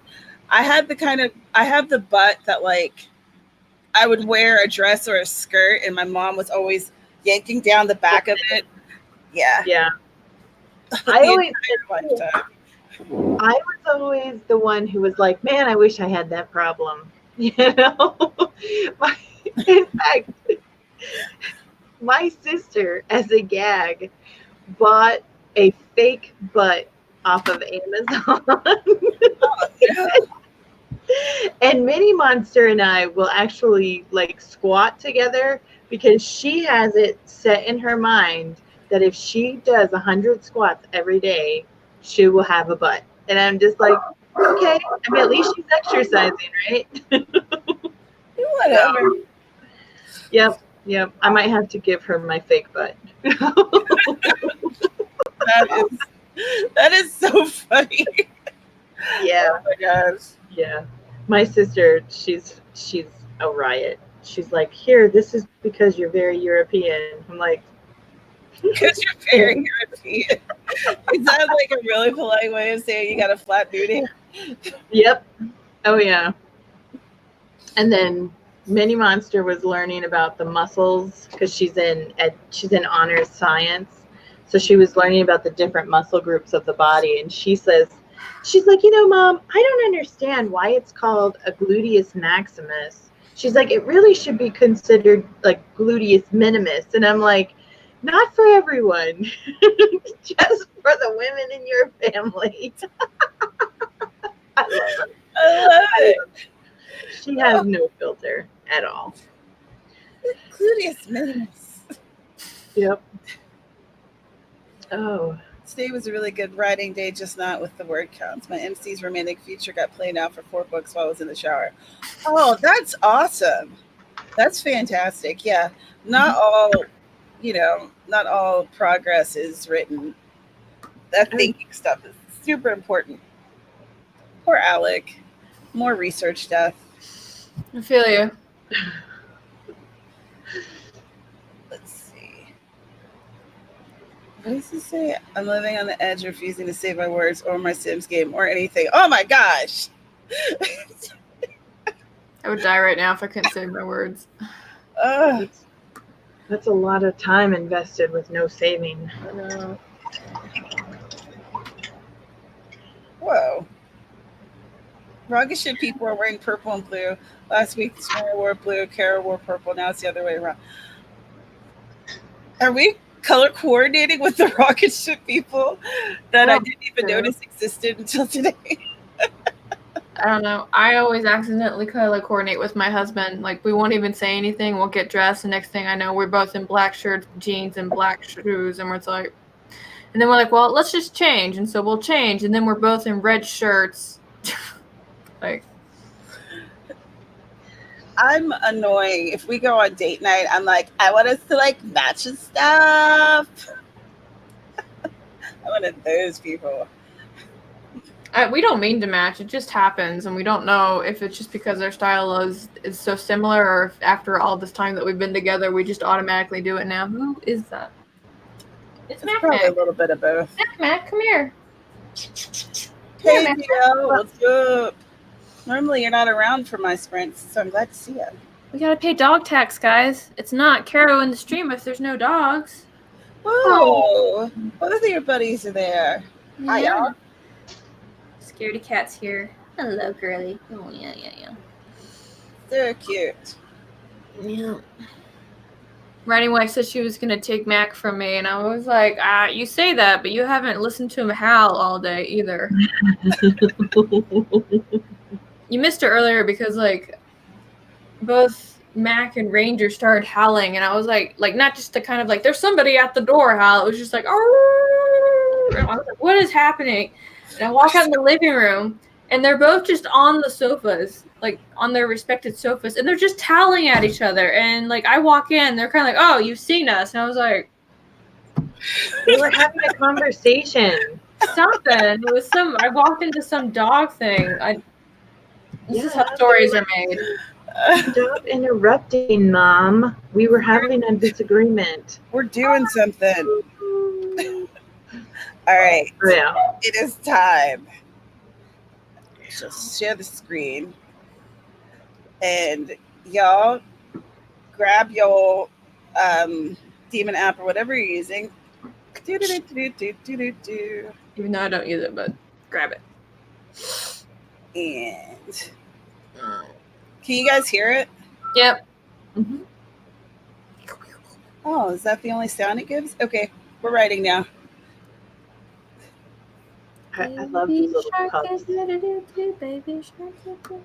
I have the butt that like I would wear a dress or a skirt and my mom was always yanking down the back of it. Yeah. Yeah. I was always the one who was like, man, I wish I had that problem. In fact, my sister, as a gag, bought a fake butt off of Amazon. Oh, yeah. And Minnie Monster and I will actually like squat together because she has it set in her mind that if she does 100 squats every day, she will have a butt. And I'm just like, okay. I mean, at least she's exercising, right? Whatever. Yep. I might have to give her my fake butt. That is so funny. Yeah. Oh my gosh. Yeah. My sister, she's a riot. She's like, here, this is because you're very European. I'm like, because you're very European. Is that like a really polite way of saying you got a flat booty? Yep. Oh yeah. And then Minnie Monster was learning about the muscles because she's in honors science. So she was learning about the different muscle groups of the body. And she's like, Mom, I don't understand why it's called a gluteus maximus. She's like, it really should be considered like gluteus minimus. And I'm like, not for everyone, just for the women in your family. I love it. She has no filter at all. Gluteus minimus. Yep. Oh. Today was a really good writing day, just not with the word counts. My MC's romantic future got played out for 4 books while I was in the shower. Oh, that's awesome. That's fantastic. Yeah. Not all progress is written. That thinking stuff is super important. Poor Alec. More research stuff. I feel you. Let's see. What does it say? I'm living on the edge, refusing to save my words or my Sims game or anything. Oh my gosh. I would die right now if I couldn't save my words. That's a lot of time invested with no saving. I know. Whoa. Rocket ship people are wearing purple and blue. Last week, Smara wore blue, Kara wore purple. Now it's the other way around. Are we color coordinating with the rocket ship people that I didn't even notice existed until today? I don't know. I always accidentally color coordinate with my husband. Like, we won't even say anything. We'll get dressed. The next thing I know, we're both in black shirts, jeans, and black shoes. And we're like, and then we're like, well, let's just change. And so we'll change. And then we're both in red shirts. Like, I'm annoying. If we go on date night, I'm like, I want us to like match and stuff. I'm one of those people. We don't mean to match. It just happens, and we don't know if it's just because our style is so similar, or if after all this time that we've been together, we just automatically do it now. Who is that? It's probably a little bit of both. Mac, come here. Hey, Theo, what's up? Normally, you're not around for my sprints, so I'm glad to see you. We gotta pay dog tax, guys. It's not Caro in the stream if there's no dogs. Whoa! Both of your buddies are there. Hi, y'all. Scaredy cat's here. Hello, girly. Oh, yeah. They're cute. Yeah. Riding Wife said she was gonna take Mac from me, and I was like, you say that, but you haven't listened to him howl all day either. You missed it earlier because, like, both Mac and Ranger started howling, and I was like, not just the kind of, like, there's somebody at the door howl. It was just like, oh, and I was like, what is happening? And I walk out in the living room, and they're both just on the sofas, like, on their respected sofas, and they're just howling at each other. And, like, I walk in, they're kind of like, oh, you've seen us. And I was like, We were having a conversation. something. It was I walked into some dog thing. This is how stories are made. Stop interrupting, Mom. We were having a disagreement. We're doing something. All right. Yeah. It is time. Just share the screen. And y'all grab your demon app or whatever you're using. Even though I don't use it, but grab it. And can you guys hear it? Yep. Mm-hmm. Oh, is that the only sound it gives? Okay, we're writing now. I love these little pups. Baby shark.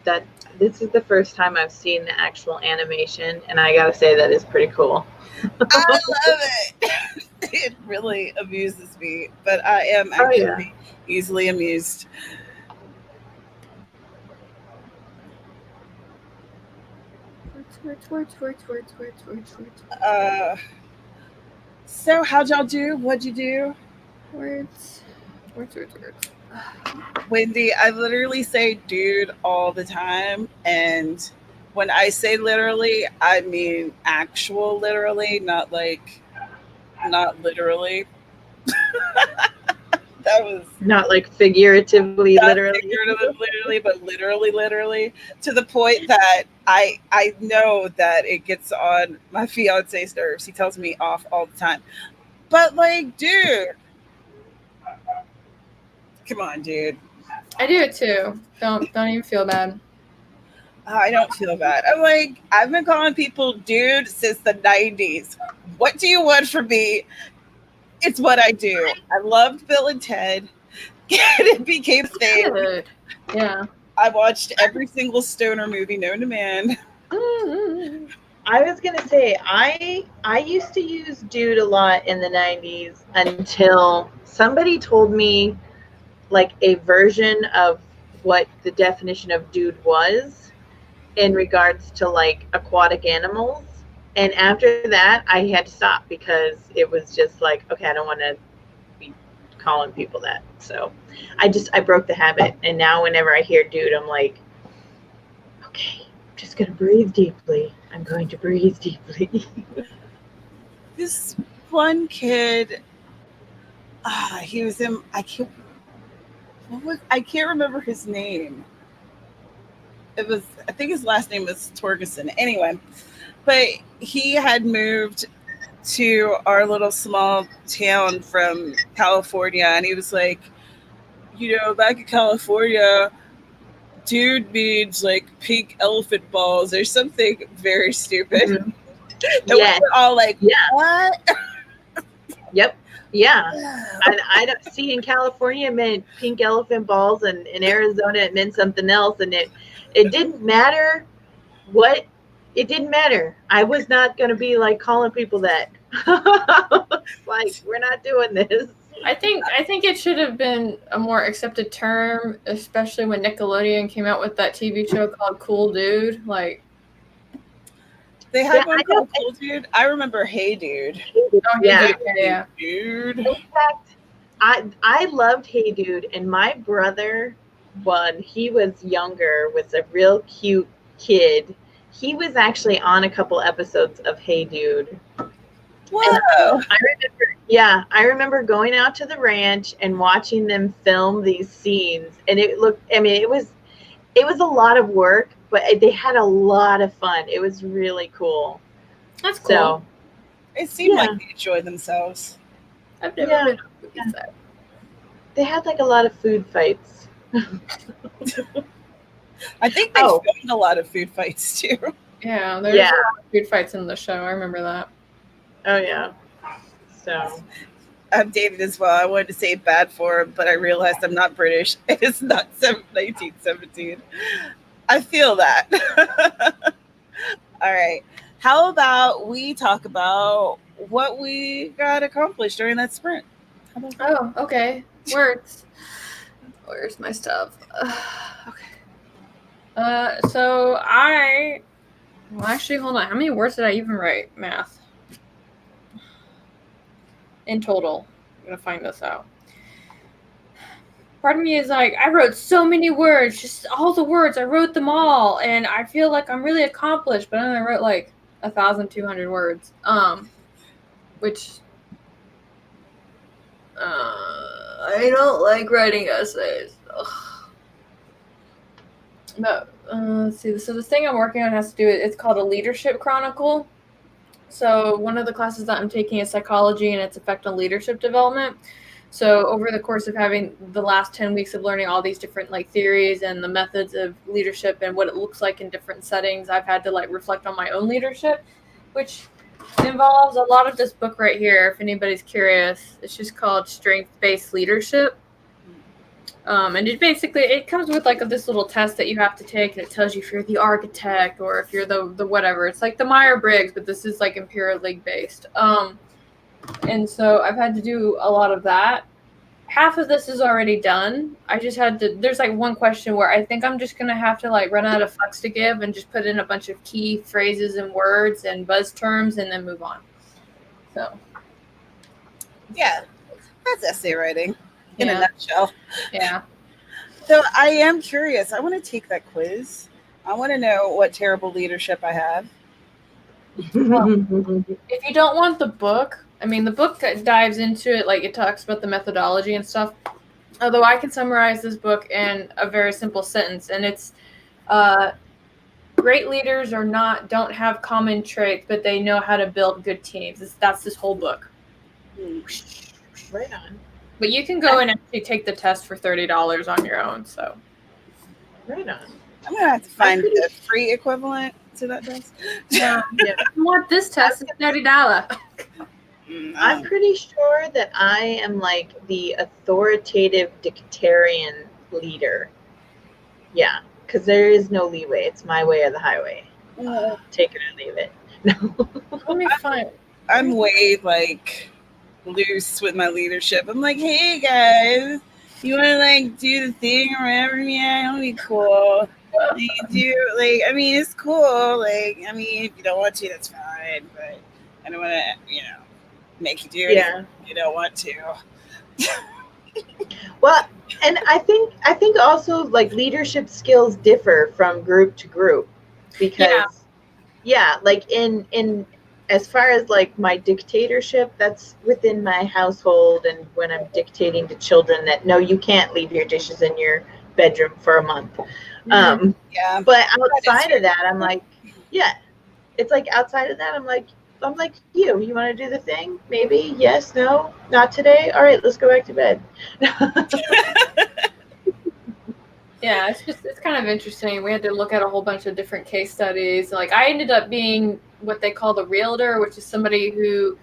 That this is the first time I've seen the actual animation, and I gotta say that is pretty cool. I love it. It really amuses me, but I am actually easily amused. Words. So how'd y'all do? What'd you do? Words. Wendy, I literally say dude all the time. And when I say literally, I mean actual literally, not literally. That was Not like figuratively, not literally. literally, but literally, to the point that I know that it gets on my fiance's nerves. He tells me off all the time. But like, dude, come on, dude. I do it too. Don't even feel bad. I don't feel bad. I'm like, I've been calling people dude since the 90s. What do you want from me? It's what I do. I loved Bill and Ted. It became a thing. Good. Yeah. I watched every single stoner movie known to man. I was gonna say I used to use dude a lot in the 90s until somebody told me like a version of what the definition of dude was in regards to like aquatic animals. And after that I had to stop because it was just like, okay, I don't want to be calling people that. So I broke the habit, and now whenever I hear dude, I'm like, okay, I'm just gonna breathe deeply. I'm going to breathe deeply. This one kid, he was in. I can't remember his name. It was, I think his last name was Torgerson. Anyway, but he had moved to our little small town from California, and he was like, back in California, dude means like pink elephant balls or something very stupid. Mm-hmm. And we were all like, what? Yep. Yeah. And I don't see, in California it meant pink elephant balls, and in Arizona it meant something else, and it didn't matter what. It didn't matter. I was not going to be like calling people that. Like, we're not doing this. I think it should have been a more accepted term, especially when Nickelodeon came out with that TV show called Cool Dude. Like, they had one called Cool Dude. I remember Hey Dude. Oh, Hey Dude. In fact, I loved Hey Dude, and my brother, when he was younger, was a real cute kid. He was actually on a couple episodes of Hey Dude. Whoa. I remember going out to the ranch and watching them film these scenes, and it was a lot of work, but they had a lot of fun. It was really cool. That's cool. So, it seemed like they enjoyed themselves. I've never been on cookie set. They had like a lot of food fights. I think they filmed a lot of food fights too. Yeah, there's a lot of food fights in the show. I remember that. Oh yeah. So I'm dated as well. I wanted to say bad for him, but I realized I'm not British. It's not 1917. I feel that. All right. How about we talk about what we got accomplished during that sprint? Oh, okay. Words. Where's my stuff? Okay. So actually, hold on. How many words did I even write? Math. In total. I'm going to find this out. Part of me is like, I wrote so many words, just all the words. I wrote them all, and I feel like I'm really accomplished, but then I wrote like 1,200 words. Which I don't like writing essays. Ugh. No, let's see. So the thing I'm working on has to do with, it's called a leadership chronicle. So one of the classes that I'm taking is psychology and its effect on leadership development. So over the course of having the last 10 weeks of learning all these different like theories and the methods of leadership and what it looks like in different settings, I've had to like reflect on my own leadership, which involves a lot of this book right here. If anybody's curious, it's just called Strength-Based Leadership. And it comes with like this little test that you have to take, and it tells you if you're the architect or if you're the whatever. It's like the Myers-Briggs, but this is like empirically based. And so I've had to do a lot of that. Half of this is already done. I just had to, there's like one question where I think I'm just going to have to like run out of fucks to give and just put in a bunch of key phrases and words and buzz terms and then move on. So. Yeah, that's essay writing in a nutshell. Yeah. So I am curious. I want to take that quiz. I want to know what terrible leadership I have. Well, if you don't want the book, I mean, the book dives into it, like it talks about the methodology and stuff. Although I can summarize this book in a very simple sentence, and it's great leaders don't have common traits, but they know how to build good teams. That's this whole book. Right on. But you can go and actually take the test for $30 on your own. So. Right on. I'm gonna have to find the free equivalent to that test. Yeah. If you want this test, it's $30. I'm pretty sure that I am like the authoritative dictarian leader. Yeah, because there is no leeway. It's my way or the highway. Take it or leave it. No. Let me find. I'm way like loose with my leadership. I'm like, hey guys, you want to like do the thing or whatever? Yeah, it'll be cool. You do like, I mean, it's cool. Like, I mean, if you don't want to, that's fine. But I don't want to, make you do it. Yeah. If you don't want to. Well, and I think also like leadership skills differ from group to group because like in as far as like my dictatorship, that's within my household, and when I'm dictating to children that no, you can't leave your dishes in your bedroom for a month. But outside of that, I'm like, it's like outside of that, I'm like you want to do the thing? Maybe, yes, no, not today. All right, let's go back to bed. Yeah, it's kind of interesting. We had to look at a whole bunch of different case studies. Like I ended up being what they call the realtor, which is somebody who,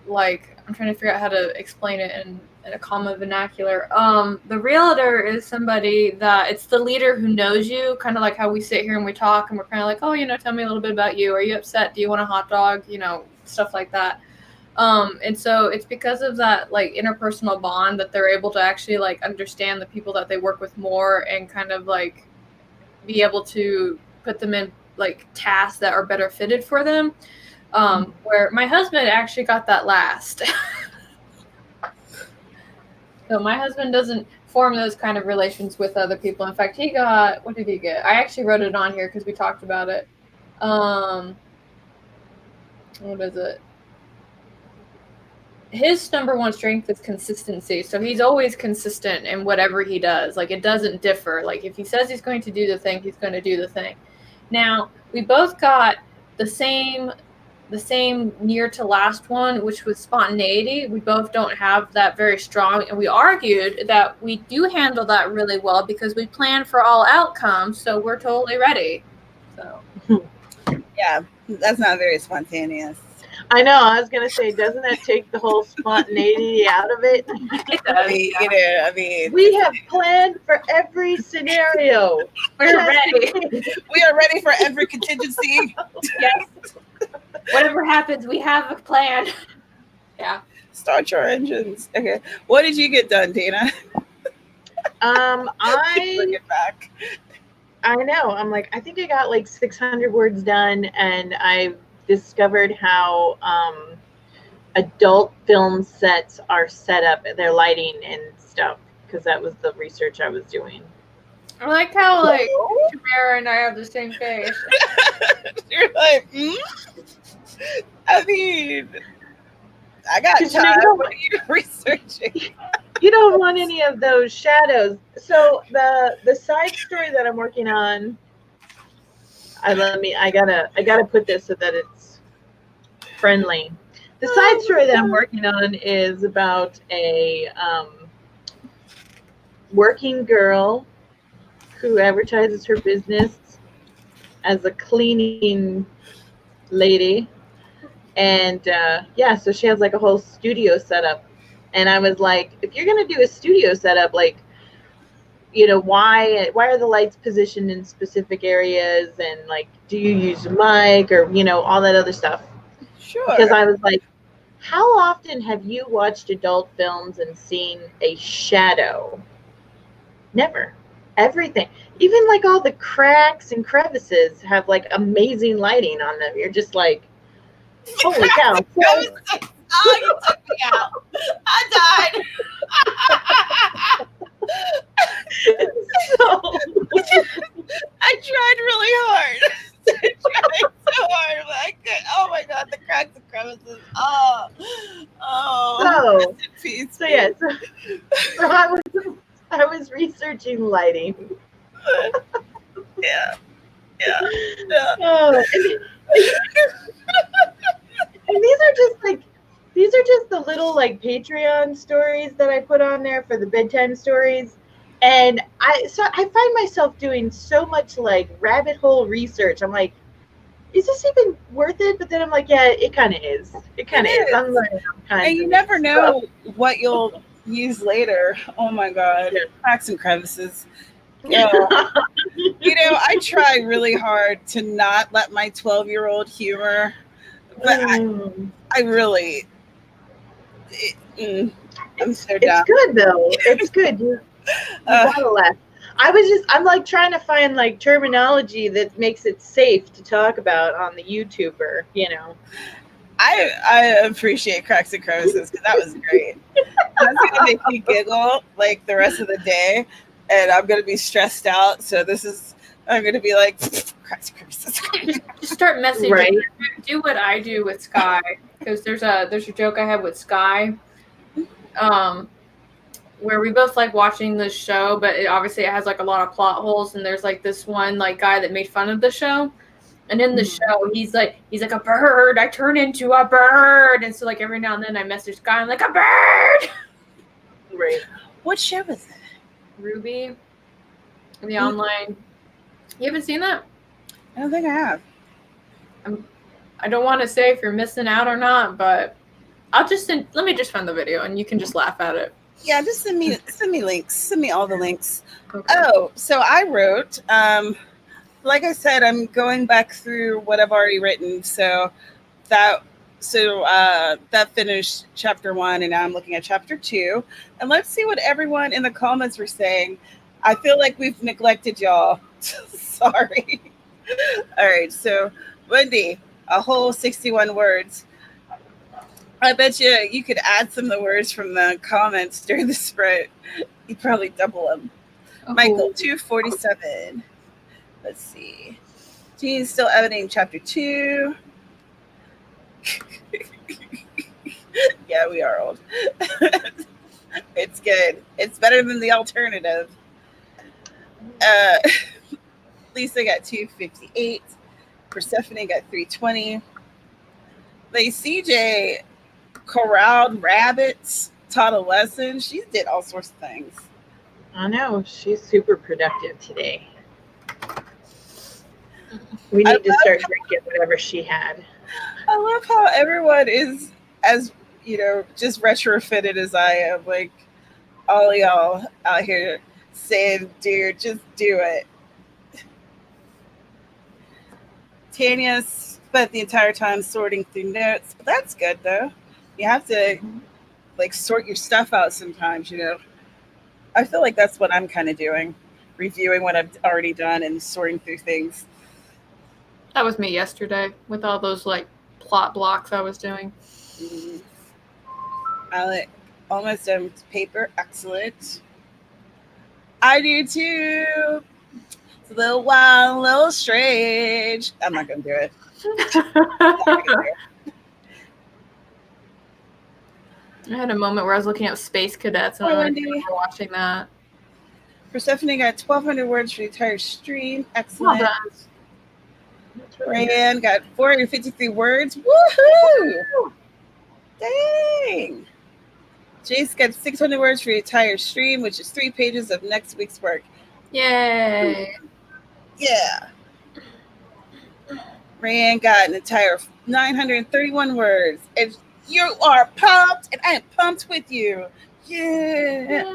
like I'm trying to figure out how to explain it in a common vernacular. The realtor is somebody that it's the leader who knows you, kind of like how we sit here and we talk and we're kind of like, oh, tell me a little bit about you. Are you upset? Do you want a hot dog? Stuff like that. And so it's because of that like interpersonal bond that they're able to actually like understand the people that they work with more and kind of like be able to put them in like tasks that are better fitted for them. Where my husband actually got that last. So my husband doesn't form those kind of relations with other people. In fact, he got, what did he get? I actually wrote it on here because we talked about it. What is it? His number one strength is consistency. So he's always consistent in whatever he does. Like it doesn't differ. Like if he says he's going to do the thing, he's going to do the thing. Now, we both got the same near to last one, which was spontaneity. We both don't have that very strong, and we argued that we do handle that really well because we plan for all outcomes, so we're totally ready. So yeah, that's not very spontaneous. I know. I was gonna say, doesn't that take the whole spontaneity out of it? It does, I mean, we have planned for every scenario. We're ready. We are ready for every contingency. Yes. Whatever happens, we have a plan. Yeah. Start your engines. Okay. What did you get done, Dana? Bring it back. I know. I'm like, I think I got like 600 words done, and I discovered how adult film sets are set up, their lighting and stuff, because that was the research I was doing. I like how like Tamara and I have the same face. You're like, I mean, I got time. What are you researching? You don't want any of those shadows. So the side story that I'm working on, I gotta put this so that it's friendly. The side story that I'm working on is about a working girl who advertises her business as a cleaning lady. And yeah, so she has like a whole studio setup. And I was like, if you're going to do a studio setup, like, why are the lights positioned in specific areas, and like, do you use a mic, or all that other stuff? Sure. Because I was like, how often have you watched adult films and seen a shadow? Never. Everything, even like all the cracks and crevices, have like amazing lighting on them. You're just like, holy cow. Oh, you took me out. I died. So, I tried really hard. I tried so hard, but I could. Oh my god, the cracks and crevices. Oh. So yeah. So I was researching lighting. Yeah. Oh, and these are just the little like Patreon stories that I put on there for the bedtime stories. And I find myself doing so much like rabbit hole research. I'm like, is this even worth it? But then I'm like, yeah, it kind of is. It kind of is. I'm learning all kinds. And you never know what you'll use later. Oh my god, cracks and crevices. I try really hard to not let my 12-year-old humor, but I really, I'm so down. It's good though. It's good. You gotta laugh. I'm like trying to find like terminology that makes it safe to talk about on the YouTuber, I appreciate cracks and crevices because that was great. That's gonna make me giggle like the rest of the day, and I'm gonna be stressed out. So I'm gonna be like cracks and crevices. Just start messaging. Right. Do what I do with Sky, because there's a joke I have with Sky, where we both like watching this show, but obviously it has like a lot of plot holes, and there's like this one like guy that made fun of the show. And in the show, he's like a bird. I turn into a bird, and so like every now and then I message Guy. I'm like a bird. Right. What show is it? Ruby, the online. You haven't seen that? I don't think I have. I don't want to say if you're missing out or not, but I'll just send. Let me just find the video, and you can just laugh at it. Yeah, just send me links. Send me all the links. Okay. Oh, so I wrote. Like I said, I'm going back through what I've already written. So that finished chapter 1, and now I'm looking at chapter 2. And let's see what everyone in the comments were saying. I feel like we've neglected y'all. Sorry. All right. So Wendy, a whole 61 words. I bet you could add some of the words from the comments during the spread. You'd probably double them. Oh. Michael, 247. Let's see. Gene's still editing chapter 2. Yeah, we are old. It's good. It's better than the alternative. Lisa got 258. Persephone got 320. Like CJ corralled rabbits, taught a lesson. She did all sorts of things. I know. She's super productive today. We need to start drinking whatever she had. I love how everyone is as, just retrofitted as I am. Like, all y'all out here saying, dude, just do it. Tanya spent the entire time sorting through notes. But that's good, though. You have to, sort your stuff out sometimes, I feel like that's what I'm kind of doing. Reviewing what I've already done and sorting through things. That was me yesterday with all those plot blocks I was doing. Mm-hmm. I almost done with paper. Excellent. I do too. It's a little wild, a little strange. I'm not gonna do it. I had a moment where I was looking at Space Cadets and I remember watching that. Persephone got 1,200 words for the entire stream. Excellent. Well Ryan got 453 words. Woohoo! Jace gets 600 words for your entire stream, which is 3 pages of next week's work. Yay. Yeah. Rayanne got an entire 931 words. And you are pumped, and I am pumped with you. Yeah.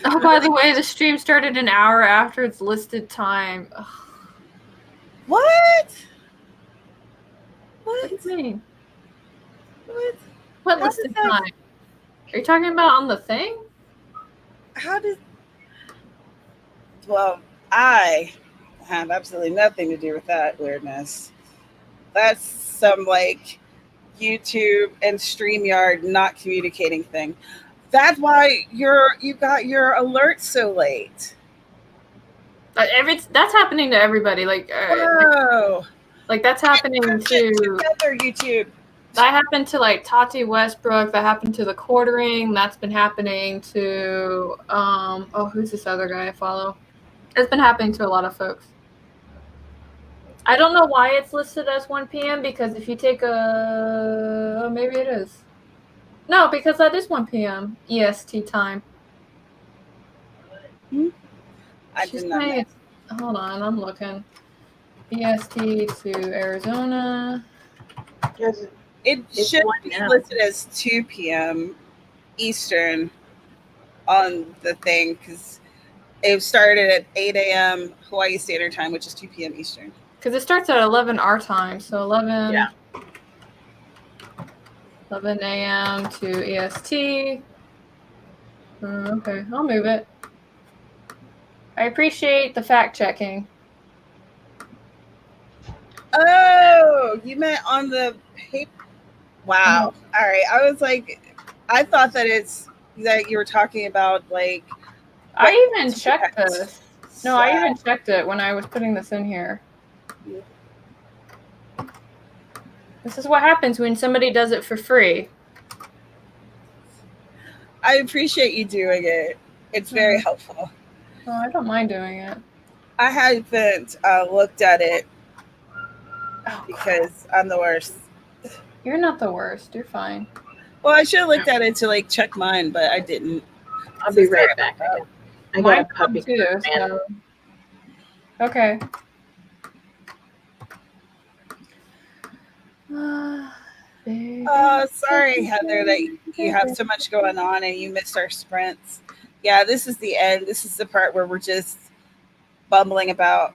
Oh, by the way, the stream started an hour after its listed time. Ugh. What? What What? do you mean? What What listed time? Are you talking about on the thing? How does... Well, I have absolutely nothing to do with that weirdness. That's some, like, YouTube and StreamYard not communicating thing. That's why you got your alert so late. That's happening to everybody. Like, Whoa. like that's happening to together, YouTube. That happened to like Tati Westbrook. That happened to the Quartering. That's been happening to who's this other guy I follow? It's been happening to a lot of folks. I don't know why it's listed as 1 p.m. because if you take maybe it is. No, because that is 1 p.m. EST time. I did not know. Hold on, I'm looking. EST to Arizona. Yes. It should be listed as 2 p.m. Eastern on the thing because it started at 8 a.m. Hawaii Standard Time, which is 2 p.m. Eastern. Because it starts at 11 our time, so 11 a.m. to EST. Okay, I'll move it. I appreciate the fact checking. Oh, you meant on the paper? Wow. All right. I was like, I thought that you were talking about like. I even checked this. No, I even checked it when I was putting this in here. This is what happens when somebody does it for free. I appreciate you doing it. It's very helpful. Oh, I don't mind doing it. I haven't looked at it because I'm the worst. You're not the worst. You're fine. Well, I should have looked at it to like check mine, but I didn't. I'll be right back. I got a puppy too. So. Okay. Sorry, Heather, that you have so much going on and you missed our sprints. Yeah, this is the end. This is the part where we're just bumbling about.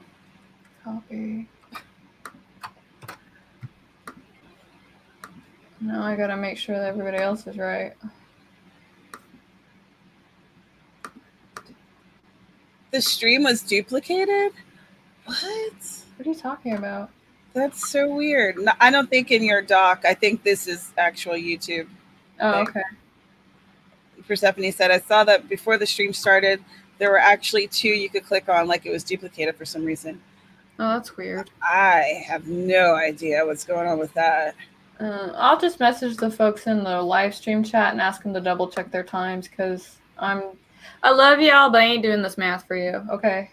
Copy. Now I gotta make sure that everybody else is right. The stream was duplicated? What? What are you talking about? That's so weird. No, I don't think in your doc. I think this is actual YouTube. Oh, okay. Persephone said, I saw that before the stream started, there were actually 2 you could click on, like it was duplicated for some reason. Oh, that's weird. I have no idea what's going on with that. I'll just message the folks in the live stream chat and ask them to double check their times because I love y'all, but I ain't doing this math for you. Okay.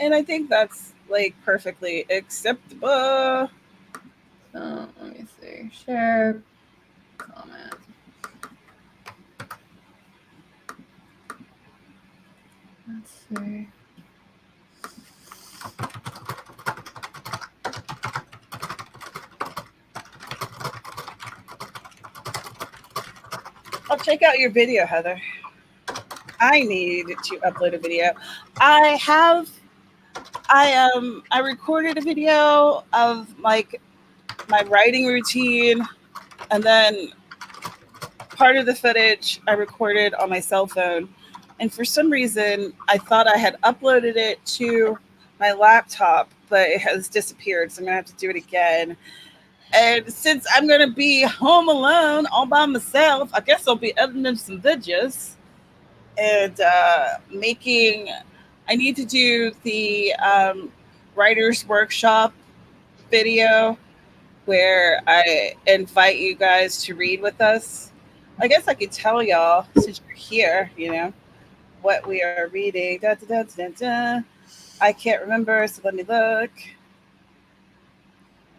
And I think that's like perfectly acceptable. So let me see. Share, comment. Let's see. I'll check out your video, Heather. I need to upload a video. I recorded a video of like my writing routine, and then part of the footage I recorded on my cell phone. And for some reason, I thought I had uploaded it to my laptop, but it has disappeared. So I'm gonna have to do it again. And since I'm gonna be home alone all by myself, I guess I'll be editing some videos and I need to do the writer's workshop video where I invite you guys to read with us. I guess I could tell y'all, since you're here, you know, what we are reading. Da, da, da, da, da. I can't remember, so let me look.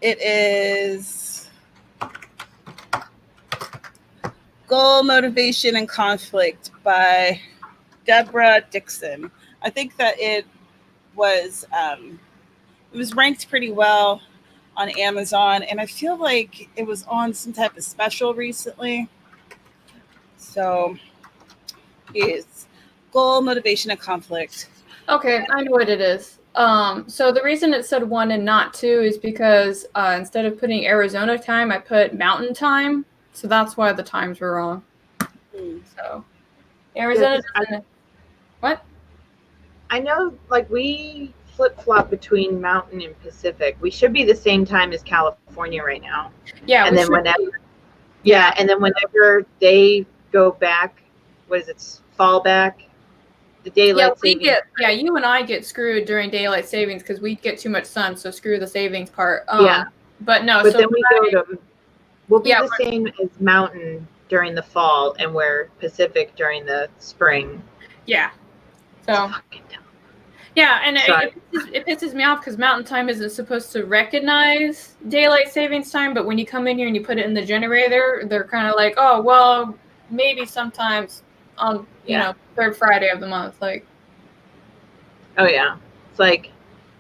It is Goal, Motivation, and Conflict by Deborah Dixon. I think that it was ranked pretty well on Amazon, and I feel like it was on some type of special recently. So it's Goal, Motivation, and Conflict. Okay, I know what it is. So the reason it said 1 and not 2 is because instead of putting Arizona time, I put Mountain time. So that's why the times were wrong. So Arizona doesn't. What? I know, like, we flip-flop between Mountain and Pacific. We should be the same time as California right now. Yeah, and then whenever they go back, what is it, fall back? The daylight savings. You and I get screwed during daylight savings because we get too much sun, so screw the savings part. But no, but so then we'll be the same as Mountain during the fall, and we're Pacific during the spring. Yeah. So. Yeah, and it pisses me off because Mountain Time isn't supposed to recognize daylight savings time, but when you come in here and you put it in the generator, they're kind of like, oh, well, maybe sometimes on, third Friday of the month. Like, oh, yeah. It's like,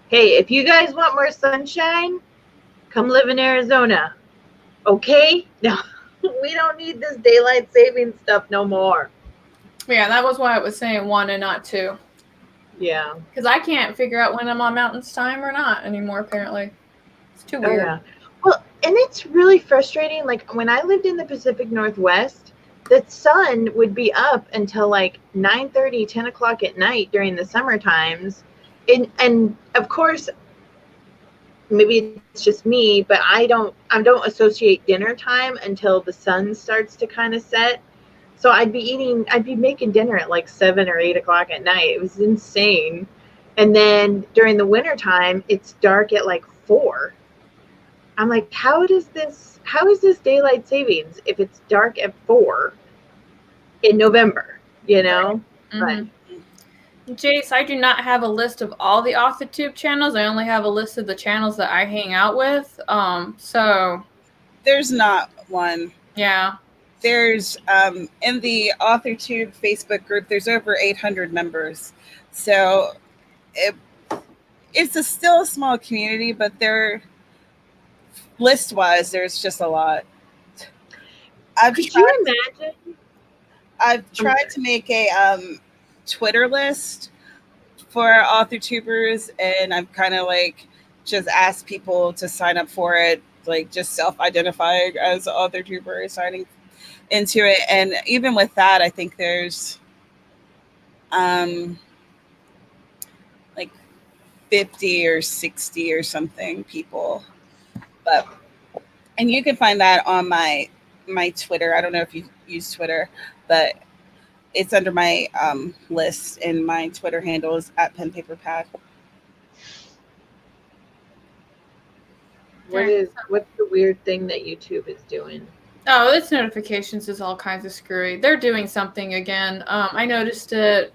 hey, if you guys want more sunshine, come live in Arizona. Okay? No, we don't need this daylight savings stuff no more. Yeah, that was why it was saying 1 and not 2. Yeah. Because I can't figure out when I'm on Mountain's time or not anymore, apparently. It's too weird. Yeah. Well, and it's really frustrating. Like, when I lived in the Pacific Northwest, the sun would be up until like 9:30, 10 o'clock at night during the summer times. And of course, maybe it's just me, but I don't associate dinner time until the sun starts to kind of set. So I'd be making dinner at like 7 or 8 o'clock at night. It was insane. And then during the winter time, it's dark at like 4. I'm like, how is this daylight savings if it's dark at 4 in November, Mm-hmm. But Jace, I do not have a list of all the AuthorTube channels. I only have a list of the channels that I hang out with. So there's not one. Yeah. There's in the AuthorTube Facebook group, there's over 800 members. So it's still a small community, but they're list-wise, there's just a lot. Could you imagine? I've tried to make a Twitter list for AuthorTubers, and I've kind of like just asked people to sign up for it, like just self-identifying as an AuthorTuber, signing into it. And even with that, I think there's like 50 or 60 or something people. And you can find that on my Twitter. I don't know if you use Twitter, but it's under my list, and my Twitter handle is @penpaperpad. What's the weird thing that YouTube is doing? Oh, its notifications is all kinds of screwy. They're doing something again. I noticed it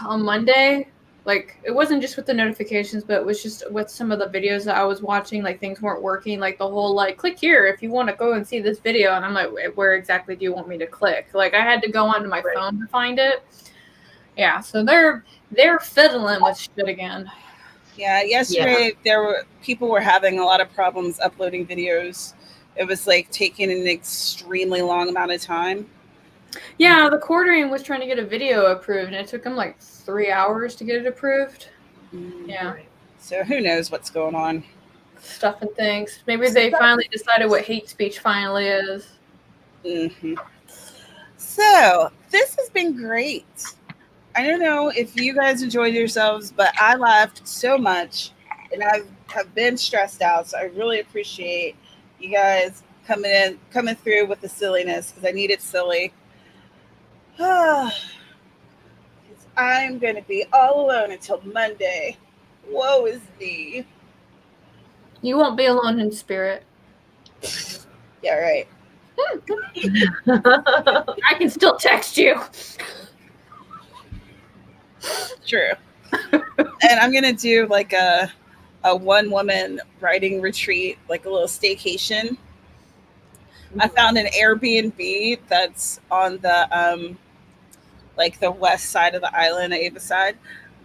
on Monday. Like, it wasn't just with the notifications, but it was just with some of the videos that I was watching. Like, things weren't working. Like, the whole, like, click here if you want to go and see this video. And I'm like, where exactly do you want me to click? Like, I had to go onto my phone to find it. Yeah, so they're fiddling with shit again. Yeah, yesterday people were having a lot of problems uploading videos. It was like taking an extremely long amount of time. Yeah, the Quartering was trying to get a video approved, and it took them like 3 hours to get it approved. Yeah. So who knows what's going on? Stuff and things. Maybe they finally decided what hate speech finally is. Mm-hmm. So this has been great. I don't know if you guys enjoyed yourselves, but I laughed so much, and I have been stressed out. So I really appreciate you guys coming through with the silliness, because I need it silly. I'm going to be all alone until Monday. Woe is me. You won't be alone in spirit. Yeah, right. I can still text you. True. And I'm going to do like a a one-woman writing retreat, like a little staycation. I found an Airbnb that's on the like the west side of the island, Ava side,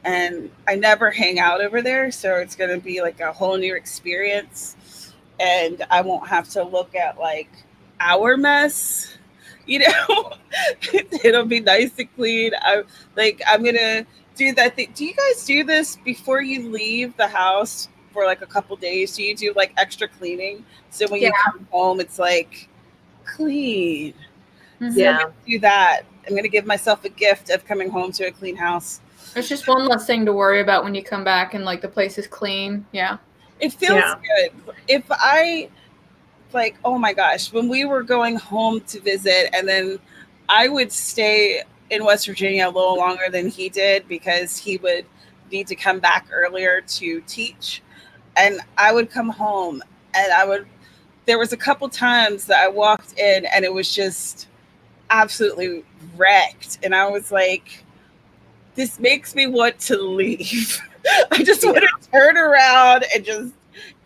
and I never hang out over there, so it's going to be like a whole new experience, and I won't have to look at like our mess, you know. It'll be nice and clean. I'm gonna do that thing. Do you guys do this before you leave the house for like a couple days? Do you do like extra cleaning so when you come home it's like clean? Mm-hmm. So I'm gonna do that. I'm gonna give myself a gift of coming home to a clean house. It's just one less thing to worry about when you come back and like the place is clean. Yeah. It feels good. If I like, oh my gosh, when we were going home to visit, and then I would stay in West Virginia a little longer than he did because he would need to come back earlier to teach. And I would come home and there was a couple times that I walked in and it was just absolutely wrecked. And I was like, this makes me want to leave. I just want to turn around and just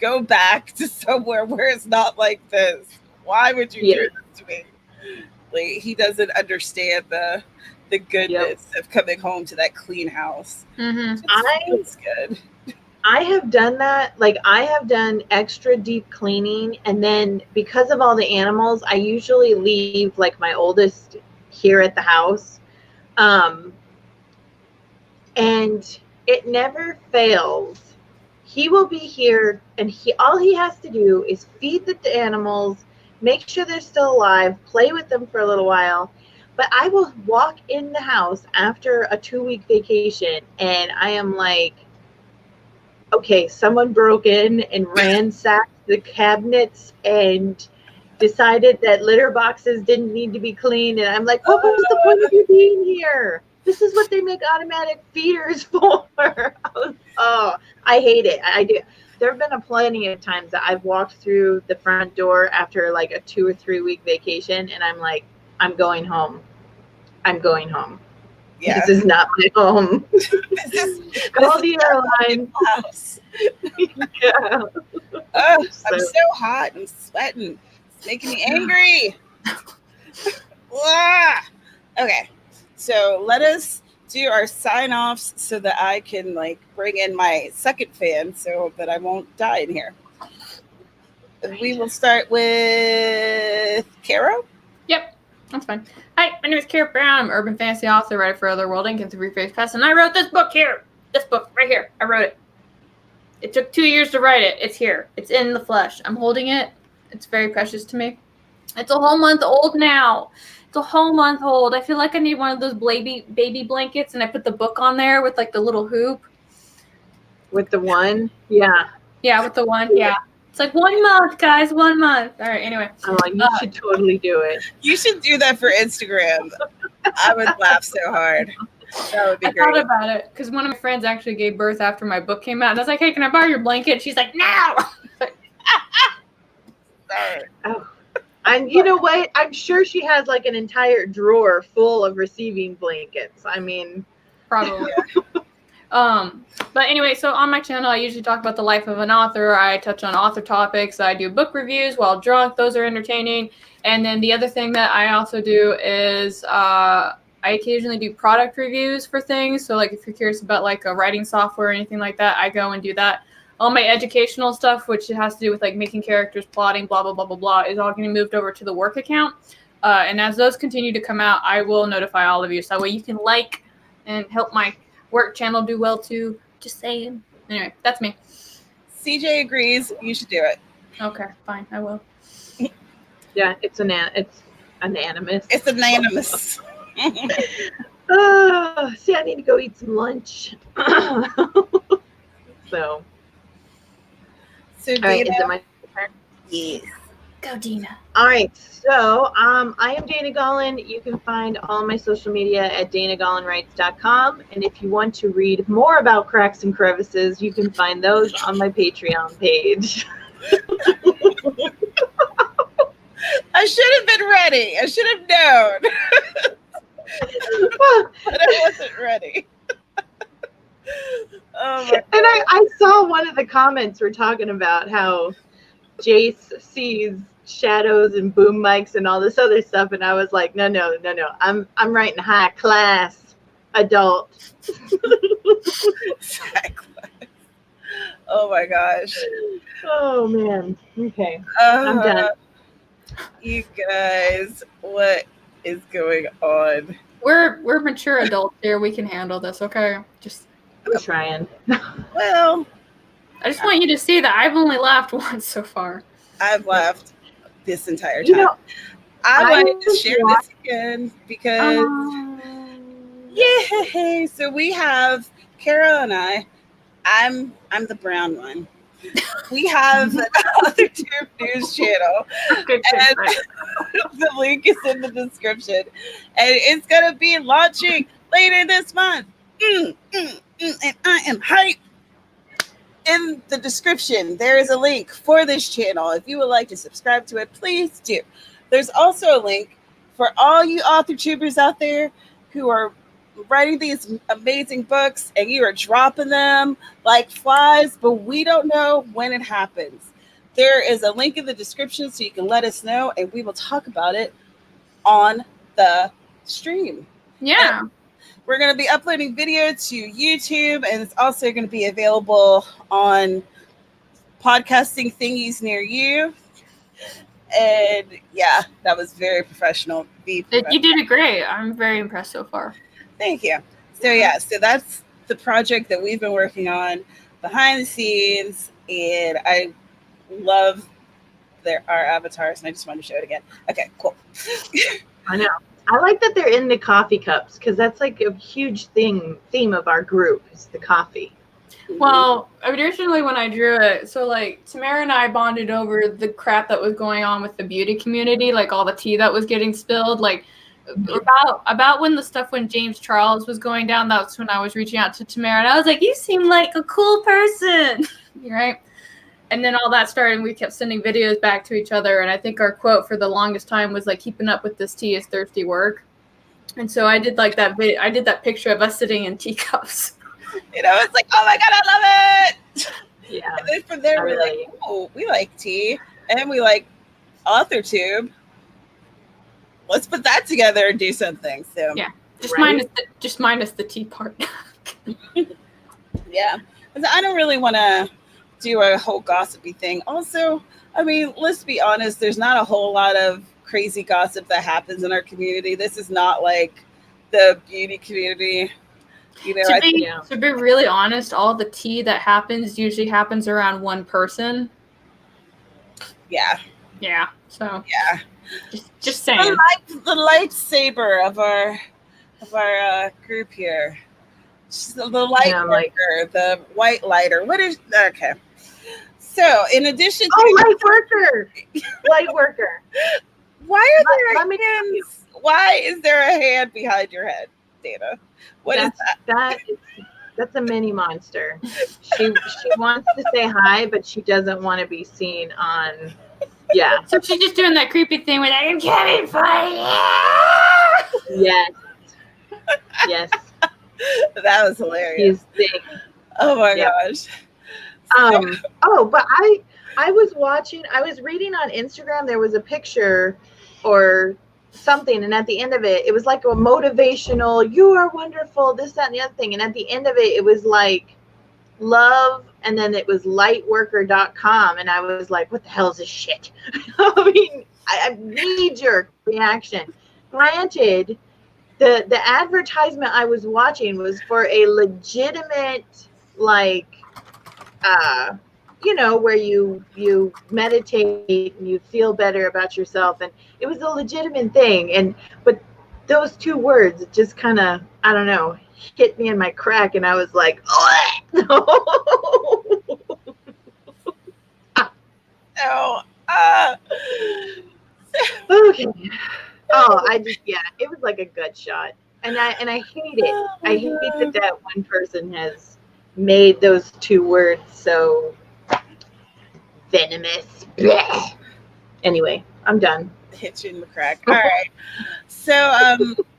go back to somewhere where it's not like this. Why would you do this to me? Like, he doesn't understand the goodness of coming home to that clean house. Mm-hmm. It's good. I have done that. Like, I have done extra deep cleaning, and then because of all the animals, I usually leave like my oldest here at the house. And it never fails. He will be here, and all he has to do is feed the animals, make sure they're still alive, play with them for a little while. But I will walk in the house after a 2-week vacation, and I am like, okay, someone broke in and ransacked the cabinets and decided that litter boxes didn't need to be cleaned. And I'm like, what was the point of you being here? This is what they make automatic feeders for. I hate it. I do. There have been plenty of times that I've walked through the front door after like a 2 or 3 week vacation, and I'm like, I'm going home. I'm going home. Yeah. This is not my home. Call the airline. House. Yeah. I'm so hot and sweating. It's making me angry. Okay. So let us do our sign-offs so that I can like bring in my second fan so that I won't die in here. We will start with Caro. Yep, that's fine. Hi, my name is Kara Brown. I'm an urban fantasy author, writer for Other World Inc. and 3 Phase Press, and I wrote this book here. This book right here. I wrote it. It took 2 years to write it. It's here. It's in the flesh. I'm holding it. It's very precious to me. It's a whole month old now. It's a whole month old. I feel like I need one of those baby blankets, and I put the book on there with like the little hoop. With the one? Yeah. Yeah, with the one. Yeah. It's like 1 month, guys. 1 month. All right. Anyway. I'm like, you should totally do it. You should do that for Instagram. I would laugh so hard. That would be great. I thought about it because one of my friends actually gave birth after my book came out. And I was like, hey, can I borrow your blanket? She's like, no. Sorry. Oh. And you know what? I'm sure she has like an entire drawer full of receiving blankets. I mean, probably. But anyway, so on my channel, I usually talk about the life of an author. I touch on author topics. I do book reviews while drunk. Those are entertaining. And then the other thing that I also do is I occasionally do product reviews for things. So like if you're curious about like a writing software or anything like that, I go and do that. All my educational stuff, which has to do with like making characters, plotting, blah, blah, blah, blah, blah, is all getting moved over to the work account. And as those continue to come out, I will notify all of you. So that way you can like and help my work channel do well too. Just saying. Anyway, that's me. CJ agrees. You should do it. Okay, fine. I will. Yeah, it's anonymous. It's anonymous. See, I need to go eat some lunch. So. So, all right, is it my turn? Yes. Go, Dina. All right, so I am Dana Gollin. You can find all my social media at danagollinwrites.com. And if you want to read more about Cracks and Crevices, you can find those on my Patreon page. I should have been ready. I should have known. But I wasn't ready. Oh my And I saw one of the comments were talking about how Jace sees shadows and boom mics and all this other stuff, and I was like, no. I'm writing high class adult. Exactly. Oh my gosh. Oh man. Okay. I'm done. You guys, what is going on? We're mature adults here. We can handle this, okay? I'm trying. Well, I just want you to see that I've only laughed once so far. I've laughed this entire time. You know, I I wanted to was share this again because yay! So we have Kara and I'm the brown one. We have an AuthorTube news channel, Good and thing, the link is in the description, and it's gonna be launching later this month. And I am hyped. In the description, there is a link for this channel. If you would like to subscribe to it, please do. There's also a link for all you AuthorTubers out there who are writing these amazing books and you are dropping them like flies, but we don't know when it happens. There is a link in the description so you can let us know, and we will talk about it on the stream. Yeah. And we're going to be uploading video to YouTube, and it's also going to be available on podcasting thingies near you. And yeah, that was very professional. You did it great. I'm very impressed so far. Thank you. So yeah, so that's the project that we've been working on behind the scenes, and I love our avatars, and I just wanted to show it again. Okay, cool. I know. I like that they're in the coffee cups because that's like a huge theme of our group is the coffee. Well, originally when I drew it, so like Tamara and I bonded over the crap that was going on with the beauty community, like all the tea that was getting spilled, like about when James Charles was going down. That's when I was reaching out to Tamara, and I was like, "You seem like a cool person," right? And then all that started, and we kept sending videos back to each other. And I think our quote for the longest time was like, "Keeping up with this tea is thirsty work." And so I did like that. I did that picture of us sitting in teacups. You know, it's like, oh my God, I love it. Yeah. And then from there, we're like, oh, we like tea, and we like AuthorTube. Let's put that together and do something. So yeah, just minus the tea part. Yeah, I don't really want to do a whole gossipy thing. Also, I mean, let's be honest. There's not a whole lot of crazy gossip that happens in our community. This is not like the beauty community. You know, to be really honest, all the tea that happens usually happens around one person. Yeah. Yeah. So yeah. Just saying. The lightsaber of our group here. The light worker, the white lighter. What is okay? So, in addition to light worker. Why are there hands? Why is there a hand behind your head, Dana? What is that? That's a mini monster. She wants to say hi, but she doesn't want to be seen on. Yeah. So she's just doing that creepy thing with I'm coming for you. Yes. Yes. That was hilarious. Oh my gosh. But I was reading on Instagram, there was a picture or something, and at the end of it, it was like a motivational, you are wonderful, this, that, and the other thing. And at the end of it, it was like love, and then it was lightworker.com, and I was like, what the hell is this shit? I mean, I knee-jerk reaction. Granted, the advertisement I was watching was for a legitimate, like, where you meditate and you feel better about yourself, and it was a legitimate thing. But those two words just kind of, I don't know, hit me in my crack, and I was like, no. Okay. It was like a gut shot, and I hate it. I hate that one person has made those two words so venomous. Blech. Anyway, I'm done. hit you in the crack. All right. So,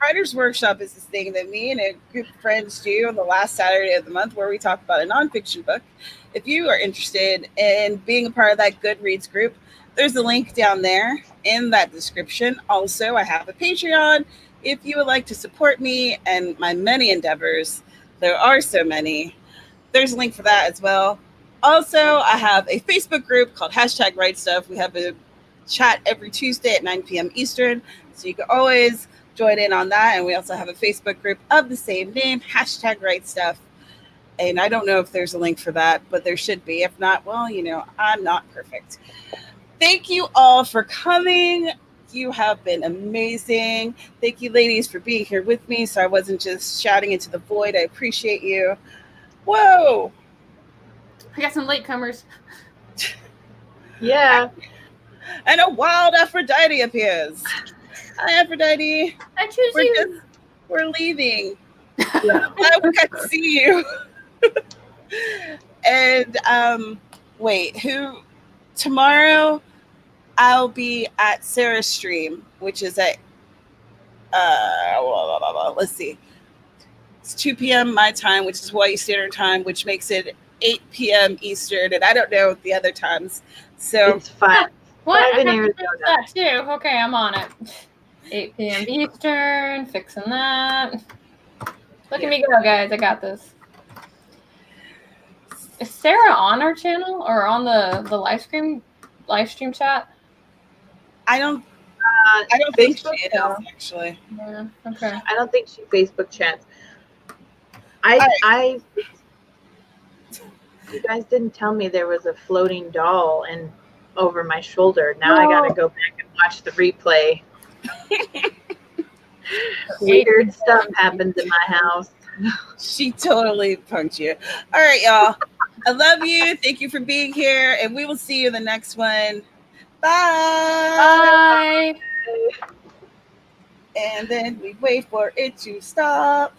Writer's Workshop is this thing that me and a group of friends do on the last Saturday of the month where we talk about a nonfiction book. If you are interested in being a part of that Goodreads group, there's a link down there in that description. Also, I have a Patreon. If you would like to support me and my many endeavors, there are so many, there's a link for that as well. Also, I have a Facebook group called #WriteStuff. We have a chat every Tuesday at 9 p.m. Eastern, so you can always join in on that. And we also have a Facebook group of the same name, #WriteStuff. And I don't know if there's a link for that, but there should be. If not, well, I'm not perfect. Thank you all for coming. You have been amazing. Thank you, ladies, for being here with me so I wasn't just shouting into the void. I appreciate you. Whoa. I got some latecomers. Yeah. And a wild Aphrodite appears. Hi, Aphrodite. I choose you. We're leaving. Yeah. I got to see you. And wait, tomorrow I'll be at Sarah's stream, which is at let's see. It's 2 p.m. my time, which is Hawaii Standard Time, which makes it 8 p.m. Eastern, and I don't know the other times. So It's 5. What? 5 I in have to Arizona. do that too. Okay, I'm on it. 8 p.m. Eastern, fixing that. Look at me go, guys. I got this. Is Sarah on our channel or on the live stream chat? I don't think she is, actually. Yeah. Okay. I don't think she Facebook chats. You guys didn't tell me there was a floating doll and over my shoulder. Now I gotta go back and watch the replay. Weird stuff happens in my house. She totally punked you. All right, y'all. I love you. Thank you for being here, and we will see you in the next one. Bye. Bye. And then we wait for it to stop.